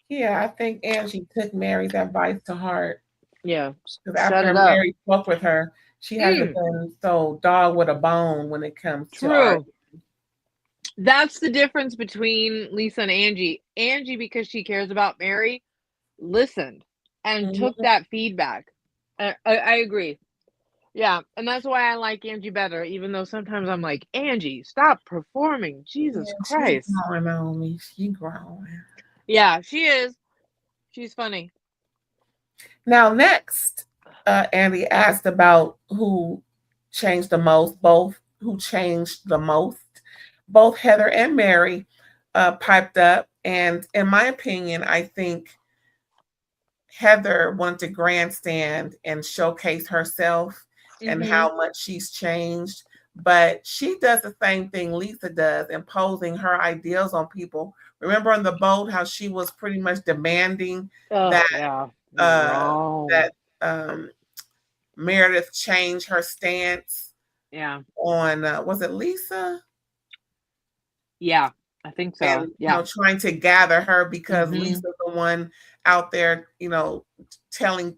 Yeah, I think Angie took Mary's advice to heart Yeah, because shut it after up. Mary spoke with her, she hasn't been so dog with a bone when it comes to art. True. That's the difference between Lisa and Angie. Angie, because she cares about Mary, listened and took Mhm. that feedback. I agree. Yeah, and that's why I like Angie better, even though sometimes I'm like, Angie, stop performing. Jesus Yeah, she's Christ. growing on me. She growing. Yeah, she is. She's funny. Now, next, Andy asked about who changed the most, both who changed the most. Both Heather and Mary piped up. And in my opinion, I think Heather wanted to grandstand and showcase herself and how much she's changed. But she does the same thing Lisa does, imposing her ideals on people. Remember on the boat how she was pretty much demanding Oh, that yeah. uh, Wrong. that Meredith change her stance Yeah. on was it Lisa? Yeah, I think so. And Yeah. trying to gather her because Mm-hmm. Lisa's the one out there, telling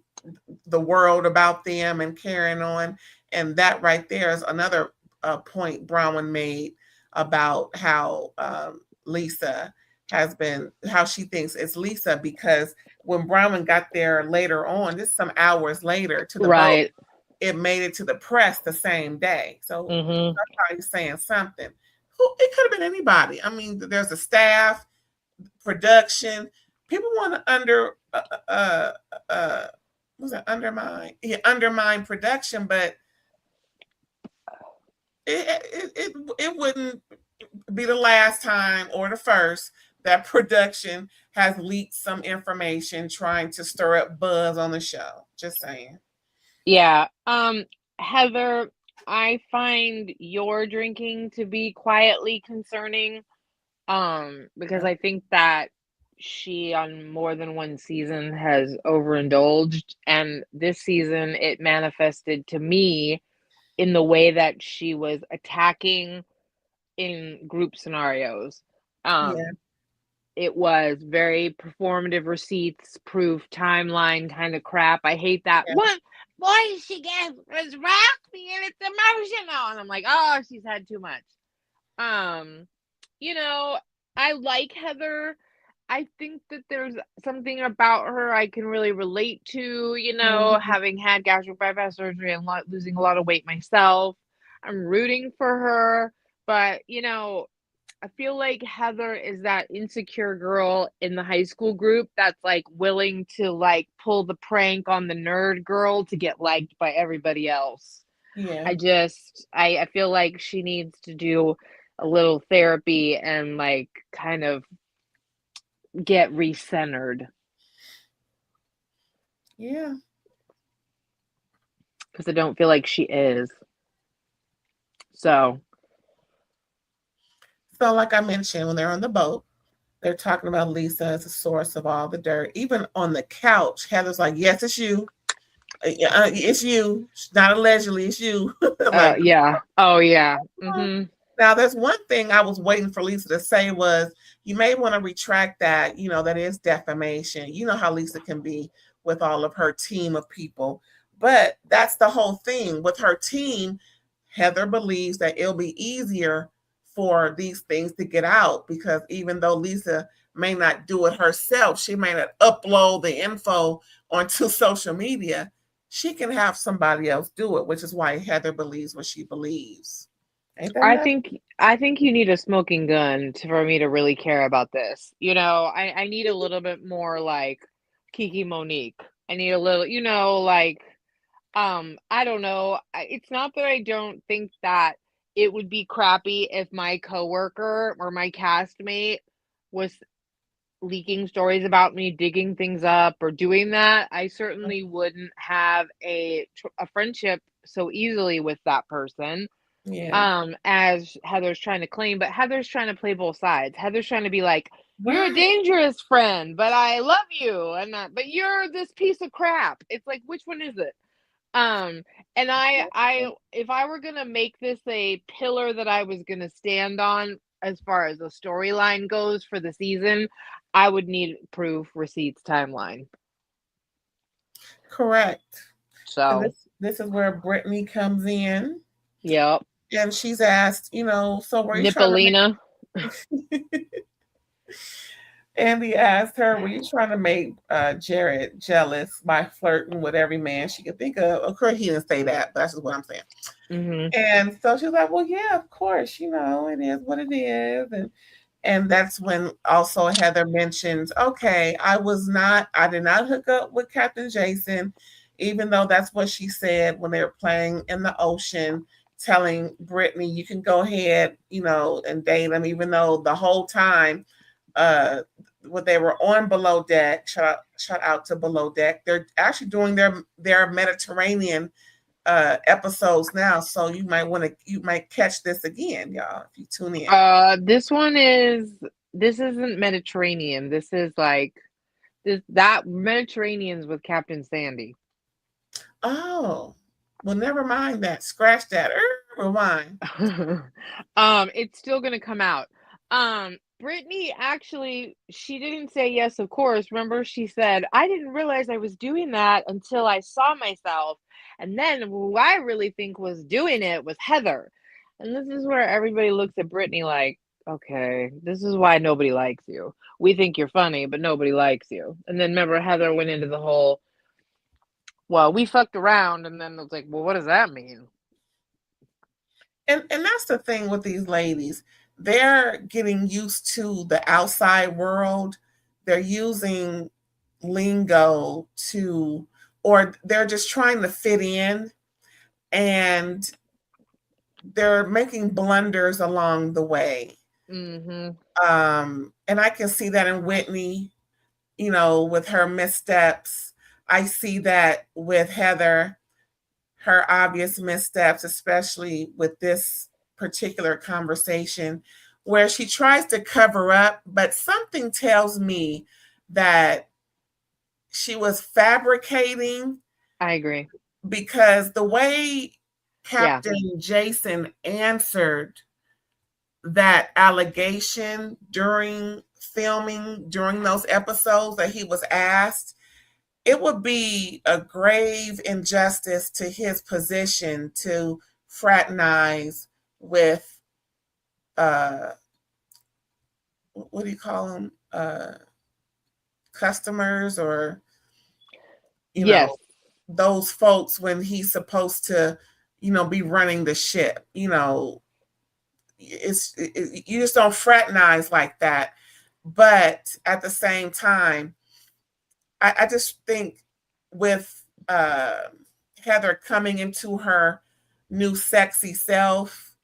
the world about them and carrying on. And that right there is another point Brown made about how Lisa has been, how she thinks it's Lisa, because when Brown got there later on, just some hours later to the boat, Right. it made it to the press the same day. So Mm-hmm. somebody saying something. It could have been anybody. I mean, there's a staff, production. People want to was it undermine? Yeah, undermine production, but it wouldn't be the last time or the first that production has leaked some information trying to stir up buzz on the show. Just saying. Yeah. Heather, I find your drinking to be quietly concerning. Because Yeah. I think that she on more than one season has overindulged, and this season it manifested to me in the way that she was attacking in group scenarios. Yeah. It was very performative receipts, proof, timeline kind of crap. I hate that. Yeah. What voice she gets is raspy and it's emotional. And I'm like, oh, she's had too much. Um, I like Heather. I think that there's something about her I can really relate to, Mhm. having had gastric bypass surgery and losing a lot of weight myself. I'm rooting for her, but I feel like Heather is that insecure girl in the high school group that's like willing to like pull the prank on the nerd girl to get liked by everybody else. Yeah. I feel like she needs to do a little therapy and like kind of get recentered Yeah. because I don't feel like she is. So, So, like I mentioned, when they're on the boat, they're talking about Lisa as the source of all the dirt. Even on the couch, Heather's like, "Yes, it's you. It's you. Not allegedly, it's you." Like, yeah. Oh, yeah. Mm-hmm. now, there's one thing I was waiting for Lisa to say was, you may want to retract that. That is defamation. You know how Lisa can be with all of her team of people. But that's the whole thing. With her team, Heather believes that it'll be easier for these things to get out because even though Lisa may not do it herself, she may not upload the info onto social media. She can have somebody else do it, which is why Heather believes what she believes. Ain't that I nuts? think I think you need a smoking gun for me to really care about this. I need a little bit more like Kiki Monique. I need a little, like I don't know. It's not that I don't think that it would be crappy if my coworker or my castmate was leaking stories about me, digging things up, or doing that. I certainly wouldn't have a friendship so easily with that person. Yeah. As Heather's trying to claim, but Heather's trying to play both sides. Heather's trying to be like, "You're a Right. dangerous friend, but I love you," and but you're this piece of crap. It's like, which one is it? Um, and if I were gonna make this a pillar that I was gonna stand on as far as the storyline goes for the season, I would need proof, receipts, timeline. Correct. And So, this is where Brittany comes in, yep, and she's asked, so were you trying to Nippolina. make Andy asked her, were you trying to make Jared jealous by flirting with every man she could think of? Of course, he didn't say that, but that's just what I'm saying. Mm-hmm. And so she was like, well, yeah, of course, it is what it is. And that's when also Heather mentions, okay, I did not hook up with Captain Jason, even though that's what she said when they were playing in the ocean, telling Brittany, you can go ahead, and date him, even though the whole time, when they were on Below Deck, shout out to Below Deck, they're actually doing their Mediterranean episodes now, so you might catch this again, y'all, if you tune in. This isn't Mediterranean. This is like that Mediterranean's with Captain Sandy. Oh, well, never mind that. Scratch that. Rewind. It's still gonna come out. Brittany actually, she didn't say yes, of course. Remember, she said, I didn't realize I was doing that until I saw myself. And then who I really think was doing it was Heather. And this is where everybody looks at Brittany like, okay, this is why nobody likes you. We think you're funny, but nobody likes you. And then remember, Heather went into the whole, well, we fucked around, and then it was like, well, what does that mean? And that's the thing with these ladies. They're getting used to the outside world. They're using lingo or they're just trying to fit in, and they're making blunders along the way. Mm-hmm. And I can see that in Whitney, with her missteps. I see that with Heather, her obvious missteps, especially with this particular conversation, where she tries to cover up, but something tells me that she was fabricating. I agree. Because the way Captain Jason answered that allegation during filming, during those episodes that he was asked, it would be a grave injustice to his position to fraternize with what do you call them, customers, or those folks, when he's supposed to be running the ship. You just don't fraternize like that. But at the same time, I just think with Heather coming into her new sexy self,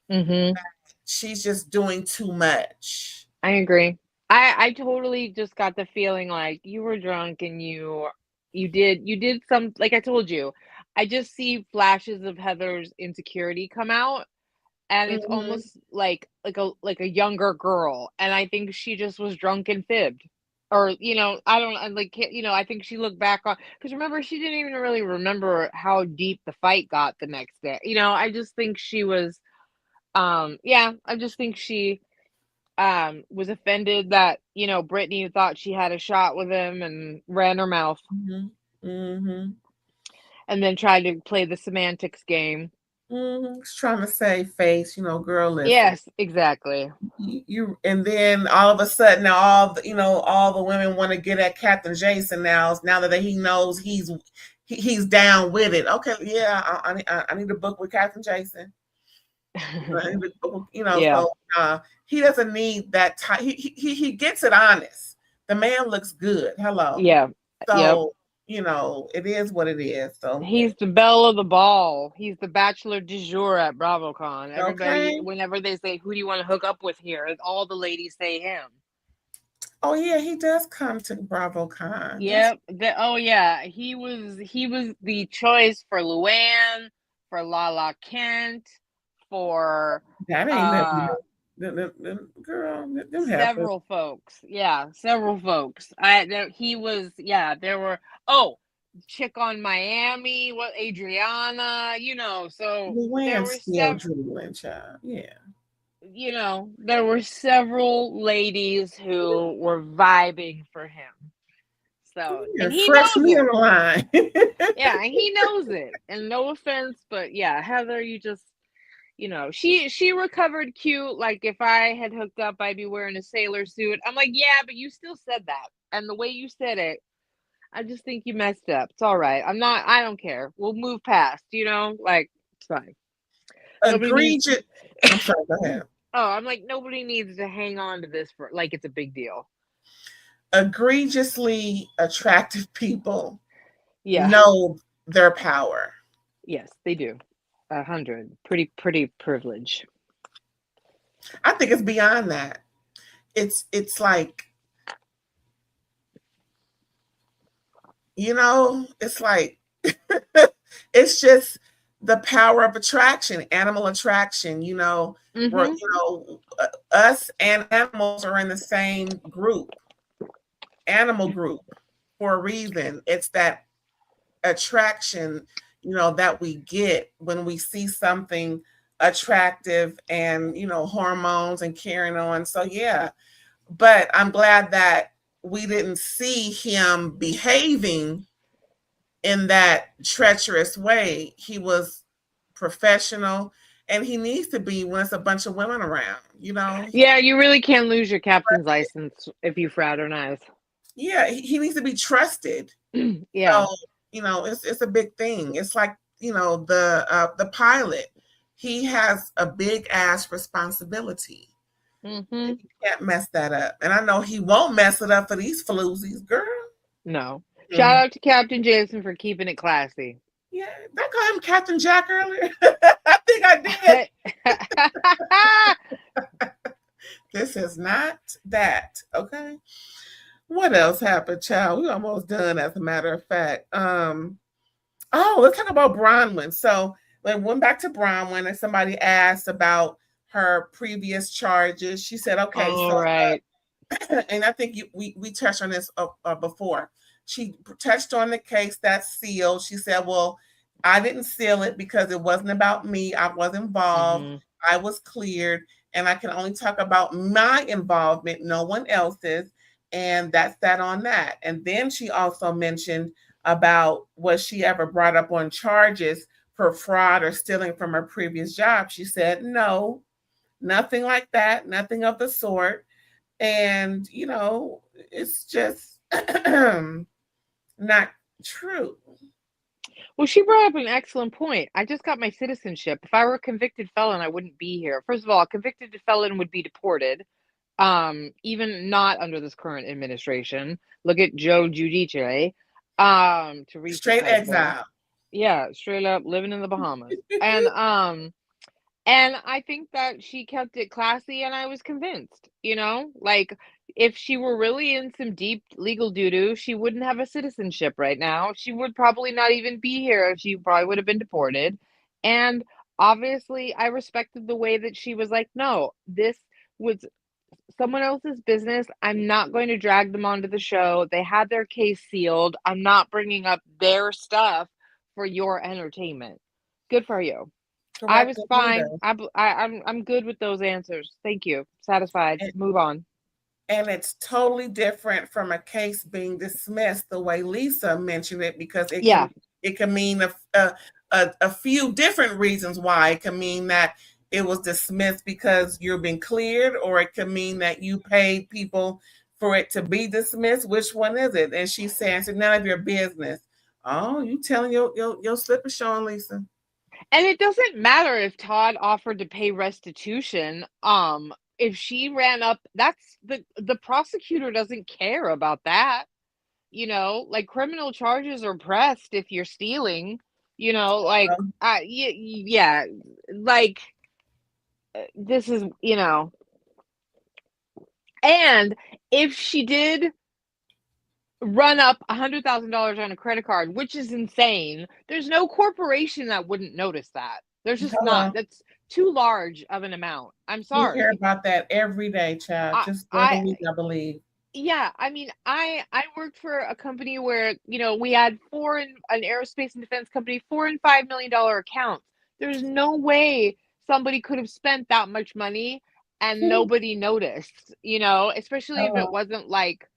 she's just doing too much. I agree. I totally just got the feeling like you were drunk and you did some, like I told you, I just see flashes of Heather's insecurity come out, and it's almost like a younger girl, and I think she just was drunk and fibbed. Or, I think she looked back on, because remember, she didn't even really remember how deep the fight got the next day. I just think she was, I just think she was offended that, Brittany thought she had a shot with him and ran her mouth. And then tried to play the semantics game. He's trying to save face, girl, listen. Yes, exactly. And then all of a sudden, now all the women want to get at Captain Jason now that he knows he's down with it. Okay, yeah, I need a book with Captain Jason. So he doesn't need that time. He gets it honest. The man looks good. Hello. Yeah. So it is what it is. So He's the belle of the ball. He's the bachelor du jour at BravoCon. Everybody, okay. whenever they say, "Who do you want to hook up with here?" all the ladies say him. Oh yeah, he does come to BravoCon. Yep. Oh yeah, he was the choice for Luann, for Lala Kent, for That ain't nothing. uh Girl, them heifers. several folks. Yeah, several folks. He was. Yeah, there were. Oh, chick on Miami. What Adriana? So there Luann's were still drooling, child. Yeah. there were several ladies who were vibing for him. So, You're and he fresh knows meat on it. the line. Yeah, and he knows it. And no offense, but yeah, Heather, you just, she recovered cute. Like if I had hooked up, I'd be wearing a sailor suit. I'm like, yeah, but you still said that. And the way you said it, I just think you messed up. It's all right. I don't care. We'll move past, like, it's fine. Nobody needs. Egregious. I'm sorry, go ahead. Oh, I'm like, nobody needs to hang on to this for like it's a big deal. Egregiously attractive people Yeah. know their power. Yes, they do. 100. Pretty privilege. I think it's beyond that. It's like, it's like it's just the power of attraction, animal attraction, where us and animals are in the same group, animal group, for a reason. It's that attraction, that we get when we see something attractive and, hormones and carrying on. So yeah, but I'm glad that we didn't see him behaving in that treacherous way. He was professional, and he needs to be when it's a bunch of women around, Yeah, you really can't lose your captain's license if you fraternize. Yeah, he needs to be trusted. Yeah. So, it's a big thing. It's like, the pilot. He has a big ass responsibility. Mm-hmm. You can't mess that up. And I know he won't mess it up for these floozies, girl. No. Shout out to Captain Jason for keeping it classy. Yeah, did I call him Captain Jack earlier? I think I did. This is not that, okay? What else happened, child? We're almost done, as a matter of fact. Let's talk about Bronwyn. So we went back to Bronwyn, and somebody asked about her previous charges. She said, okay, right. And I think we touched on this before. She touched on the case that's sealed. She said, well, I didn't seal it because it wasn't about me. I was involved. Mm-hmm. I was cleared, and I can only talk about my involvement, no one else's. And that's that on that. And then she also mentioned about, was she ever brought up on charges for fraud or stealing from her previous job? She said, no, nothing like that, nothing of the sort. And, it's just not true. Well, she brought up an excellent point. I just got my citizenship. If I were a convicted felon, I wouldn't be here. First of all, a convicted felon would be deported. Even not under this current administration. Look at Joe Giudice. To reach straight exile. Yeah, straight up living in the Bahamas. And I think that she kept it classy, and I was convinced, like if she were really in some deep legal doo-doo, she wouldn't have a citizenship right now. She would probably not even be here. She probably would have been deported. And obviously I respected the way that she was like, no, this was someone else's business. I'm not going to drag them onto the show. They had their case sealed. I'm not bringing up their stuff for your entertainment. Good for you. Correct. I was fine. I'm good with those answers. Thank you. Satisfied. Move on. And it's totally different from a case being dismissed the way Lisa mentioned it, because it can mean a few different reasons why. It can mean that it was dismissed because you're being cleared, or it can mean that you paid people for it to be dismissed. Which one is it? And she's saying it's none of your business. Oh, you telling your slip is showing, Lisa. And it doesn't matter if Todd offered to pay restitution. If she ran up, that's the prosecutor doesn't care about that. like criminal charges are pressed if you're stealing, like, yeah, like, this is, and if she did run up $100,000 on a credit card, which is insane, there's no corporation that wouldn't notice that. There's just not. Hello. That's too large of an amount. I'm We hear sorry. about that every day, child. Just for the I week, I believe. Yeah, I mean, I worked for a company where, we had an aerospace and defense company, $4 and $5 million accounts. There's no way somebody could have spent that much money and nobody noticed, especially if it Hello. wasn't like,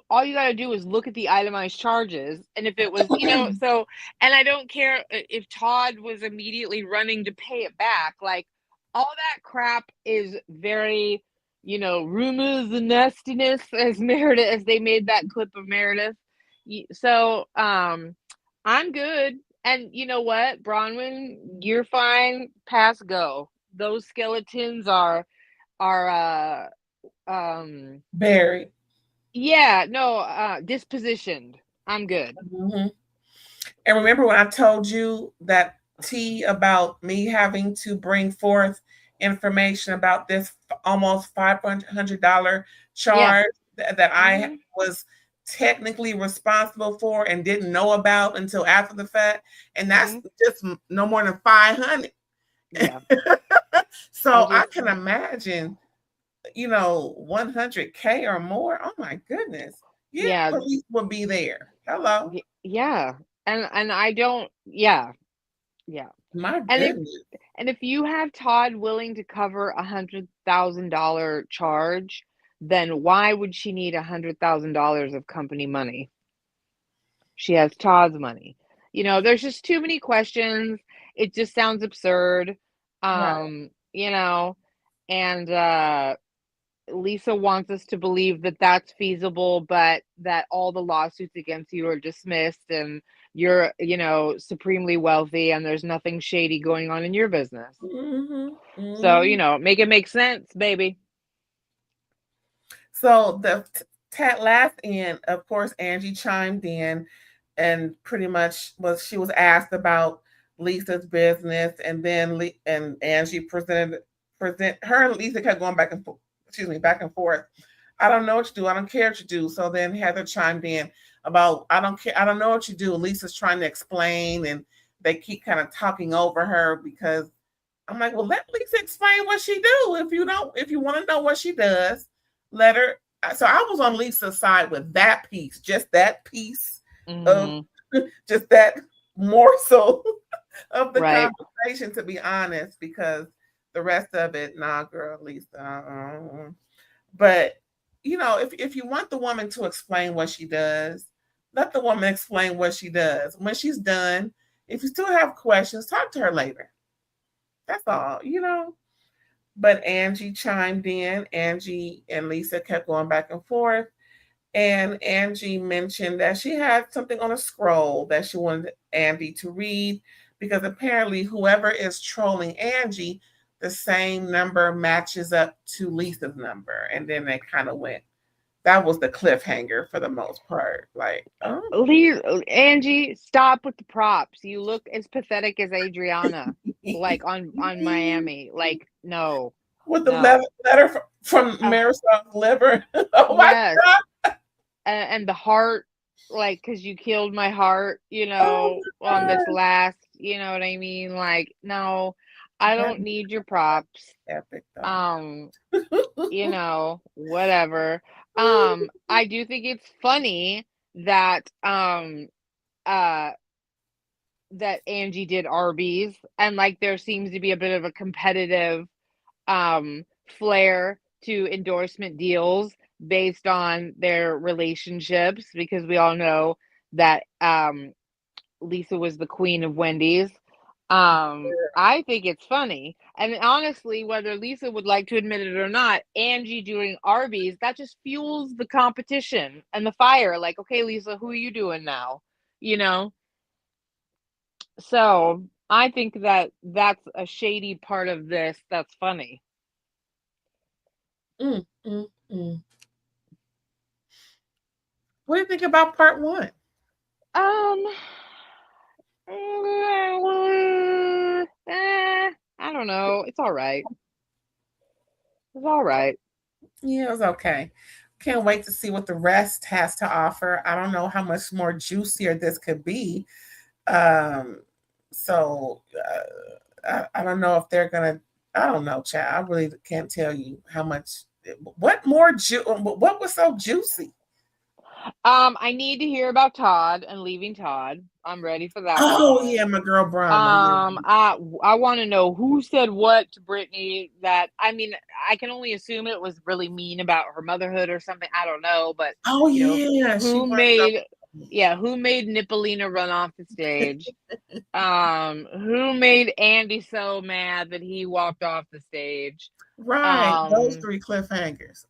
all you got to do is look at the itemized charges. And if it was, and I don't care if Todd was immediately running to pay it back, like, all that crap is very, rumors and nastiness, as Meredith, as they made that clip of Meredith. So, I'm good. And you know what, Bronwyn, you're fine. Pass go. Those skeletons are, Buried. yeah, no, dispositioned. I'm good. Mm-hmm. And remember when I told you that tea about me having to bring forth information about this almost $500 Yeah. charge that I Mm-hmm. was technically responsible for and didn't know about until after the fact, and that's Mm-hmm. just no more than 500. Yeah. So I can imagine, 100K or more. Oh my goodness. Yeah, Yeah. police will be there. Hello. Yeah. And I don't, yeah. Yeah. My And goodness. if you have Todd willing to cover $100,000 charge, then why would she need $100,000 of company money? She has Todd's money. There's just too many questions. It just sounds absurd. Right. And Lisa wants us to believe that that's feasible, but that all the lawsuits against you are dismissed and you're, supremely wealthy and there's nothing shady going on in your business. Mm-hmm. So, Mm-hmm. make it make sense, baby. So the last end, of course, Angie chimed in and pretty much she was asked about Lisa's business, and then and Angie present her and Lisa kept going back and forth. Excuse me, back and forth. I don't know what you do. I don't care what you do. So then Heather chimed in about I don't care. I don't know what you do. Lisa's trying to explain, and they keep kind of talking over her because I'm like, well, let Lisa explain what she do. If you want to know what she does, let her. So I was on Lisa's side with that piece, just that piece of Mm-hmm. just that morsel of the Right. conversation, to be honest, because the rest of it, nah, girl, Lisa. But if you want the woman to explain what she does, let the woman explain what she does. When she's done, if you still have questions, talk to her later. That's all. But Angie chimed in. Angie and Lisa kept going back and forth. And Angie mentioned that she had something on a scroll that she wanted Andy to read because apparently whoever is trolling Angie, the same number matches up to Lisa's number. And then they kind of went. That was the cliffhanger for the most part. Like, oh. Angie, stop with the props. You look as pathetic as Adriana, like on Miami. Like, no, With the no. letter from Marisol's liver. Oh my Yes. God. And the heart, like, because you killed my heart, Oh on my this God. last, you know what I mean? Like, no, I That don't need your props. epic though. Whatever. I do think it's funny that uh that Angie did Arby's, and like there seems to be a bit of a competitive flair to endorsement deals based on their relationships, because we all know that Lisa was the queen of Wendy's. I think it's funny. And honestly, whether Lisa would like to admit it or not, Angie doing Arby's, that just fuels the competition and the fire. Like, okay, Lisa, who are you doing now? You know? So I think that that's a shady part of this that's funny. Mm, mm, mm. What do you think about part 1? Um, I don't know. It's all right. It's all right. Yeah, it was okay. Can't wait to see what the rest has to offer. I don't know how much more juicier this could be. Um, so I don't know if they're gonna. I don't know, Chad. I really can't tell you how much. What more What was so juicy? I need to hear about Todd and leaving Todd. I'm ready for that Oh one. yeah, my girl Brahma. Yeah. I want to know who said what to Brittany. That I mean, I can only assume it was really mean about her motherhood or something. I don't know, but Oh you know, yeah, she who brought it up. made who made Nippolina run off the stage? Who made Andy so mad that he walked off the stage? Right, those Um, 3 cliffhangers.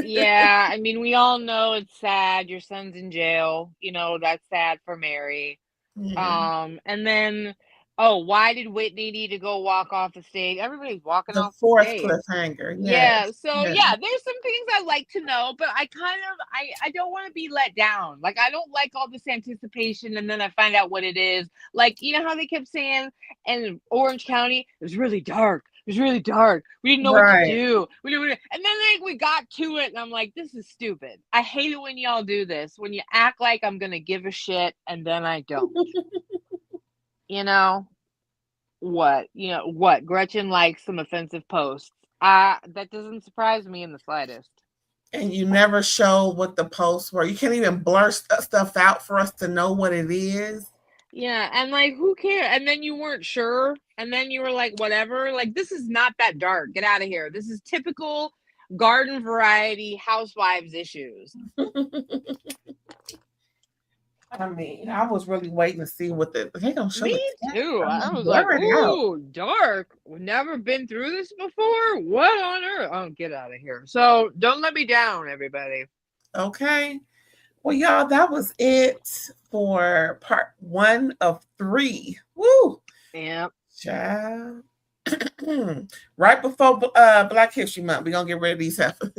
yeah, I mean, we all know it's sad. Your son's in jail. You know, that's sad for Mary. Yeah, And then, oh, why did Whitney need to go walk off the stage? Everybody's walking the off the 4th stage. cliffhanger. Yes, Yeah, so yes. yeah, there's some things I like to know, but I don't want to be let down. Like I don't like all this anticipation and then I find out what it is. Like, you know how they kept saying in Orange County, it was really dark. It was really dark. We didn't know what to Right. do. And then like we got to it and I'm like, this is stupid. I hate it when y'all do this. When you act like I'm gonna give a shit and then I don't. You know? What? Gretchen likes some offensive posts. That doesn't surprise me in the slightest. And you never show what the posts were. You can't even blur stuff out for us to know what it is. Yeah, and like, who cares? And then you weren't sure, and then you were like, whatever. Like, this is not that dark. Get out of here. This is typical garden variety housewives issues. I mean, I was really waiting to see what they gonna show. Me the too. I was blur like, it out. ooh, dark. We've never been through this before. What on earth? Oh, get out of here. So don't let me down, everybody. Okay. Well, y'all, that was it for part 1 of 3. Woo! Yep. Child. Right before Black History Month, we're gonna get rid of these heifers.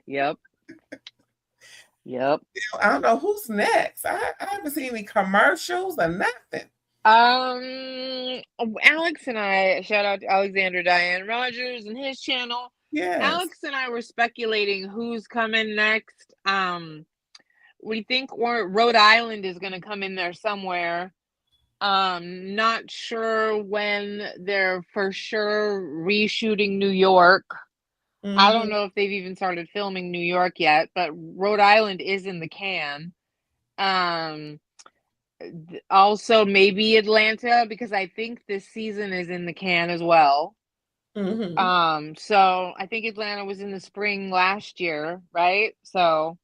Yep. Yep. I don't know who's next. I haven't seen any commercials or nothing. Alex and I, shout out to Alexander Diane Rogers and his channel. Yes. Alex and I were speculating who's coming next. We think Rhode Island is going to come in there somewhere. Not sure when they're for sure reshooting New York. Mm-hmm. I don't know if they've even started filming New York yet, but Rhode Island is in the can. Also maybe Atlanta, because I think this season is in the can as well. Mm-hmm. So I think Atlanta was in the spring last year, right? So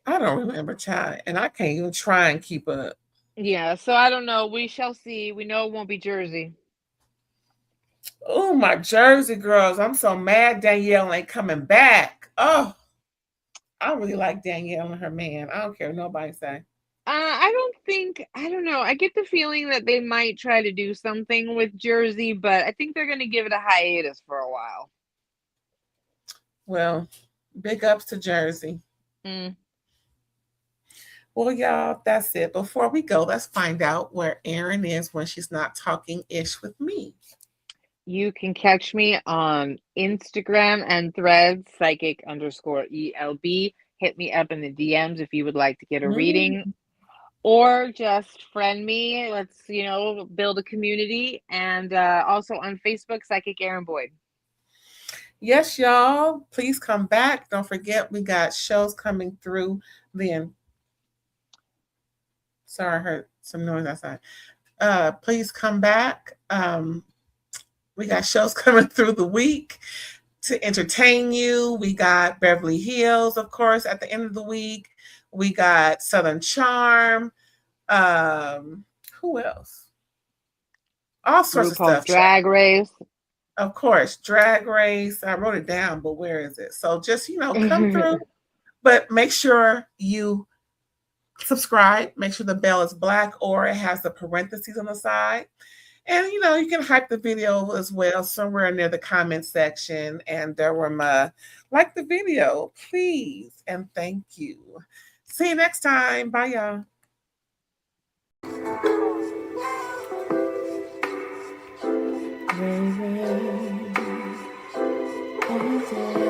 I don't remember, child, and I can't even try and keep up. yeah, so I don't know. We shall see. We know it won't be Jersey. Oh, my Jersey girls. I'm so mad Danielle ain't coming back. Oh, I really like Danielle and her man. I don't care what nobody say. I don't know. I get the feeling that they might try to do something with Jersey, but I think they're going to give it a hiatus for a while. Well, big ups to Jersey. Mm. Well, y'all, that's it. Before we go, let's find out where Erin is when she's not talking ish with me. You can catch me on Instagram and Threads, psychic_ELB. Hit me up in the DMs if you would like to get a reading, or just friend me. Let's, build a community. And also on Facebook, Psychic Erin Boyd. Yes, y'all. Please come back. Don't forget, we got shows coming through then. Sorry, I heard some noise outside. Please come back. We got shows coming through the week to entertain you. We got Beverly Hills, of course, at the end of the week. We got Southern Charm. Who else? All sorts of stuff. Drag Race. Of course, Drag Race. I wrote it down, but where is it? So just, come through. But make sure you subscribe. Make sure the bell is black or it has the parentheses on the side. And you can hype the video as well somewhere near the comment section. And like the video, please. And thank you. See you next time. Bye, y'all. Ray, ray, all day.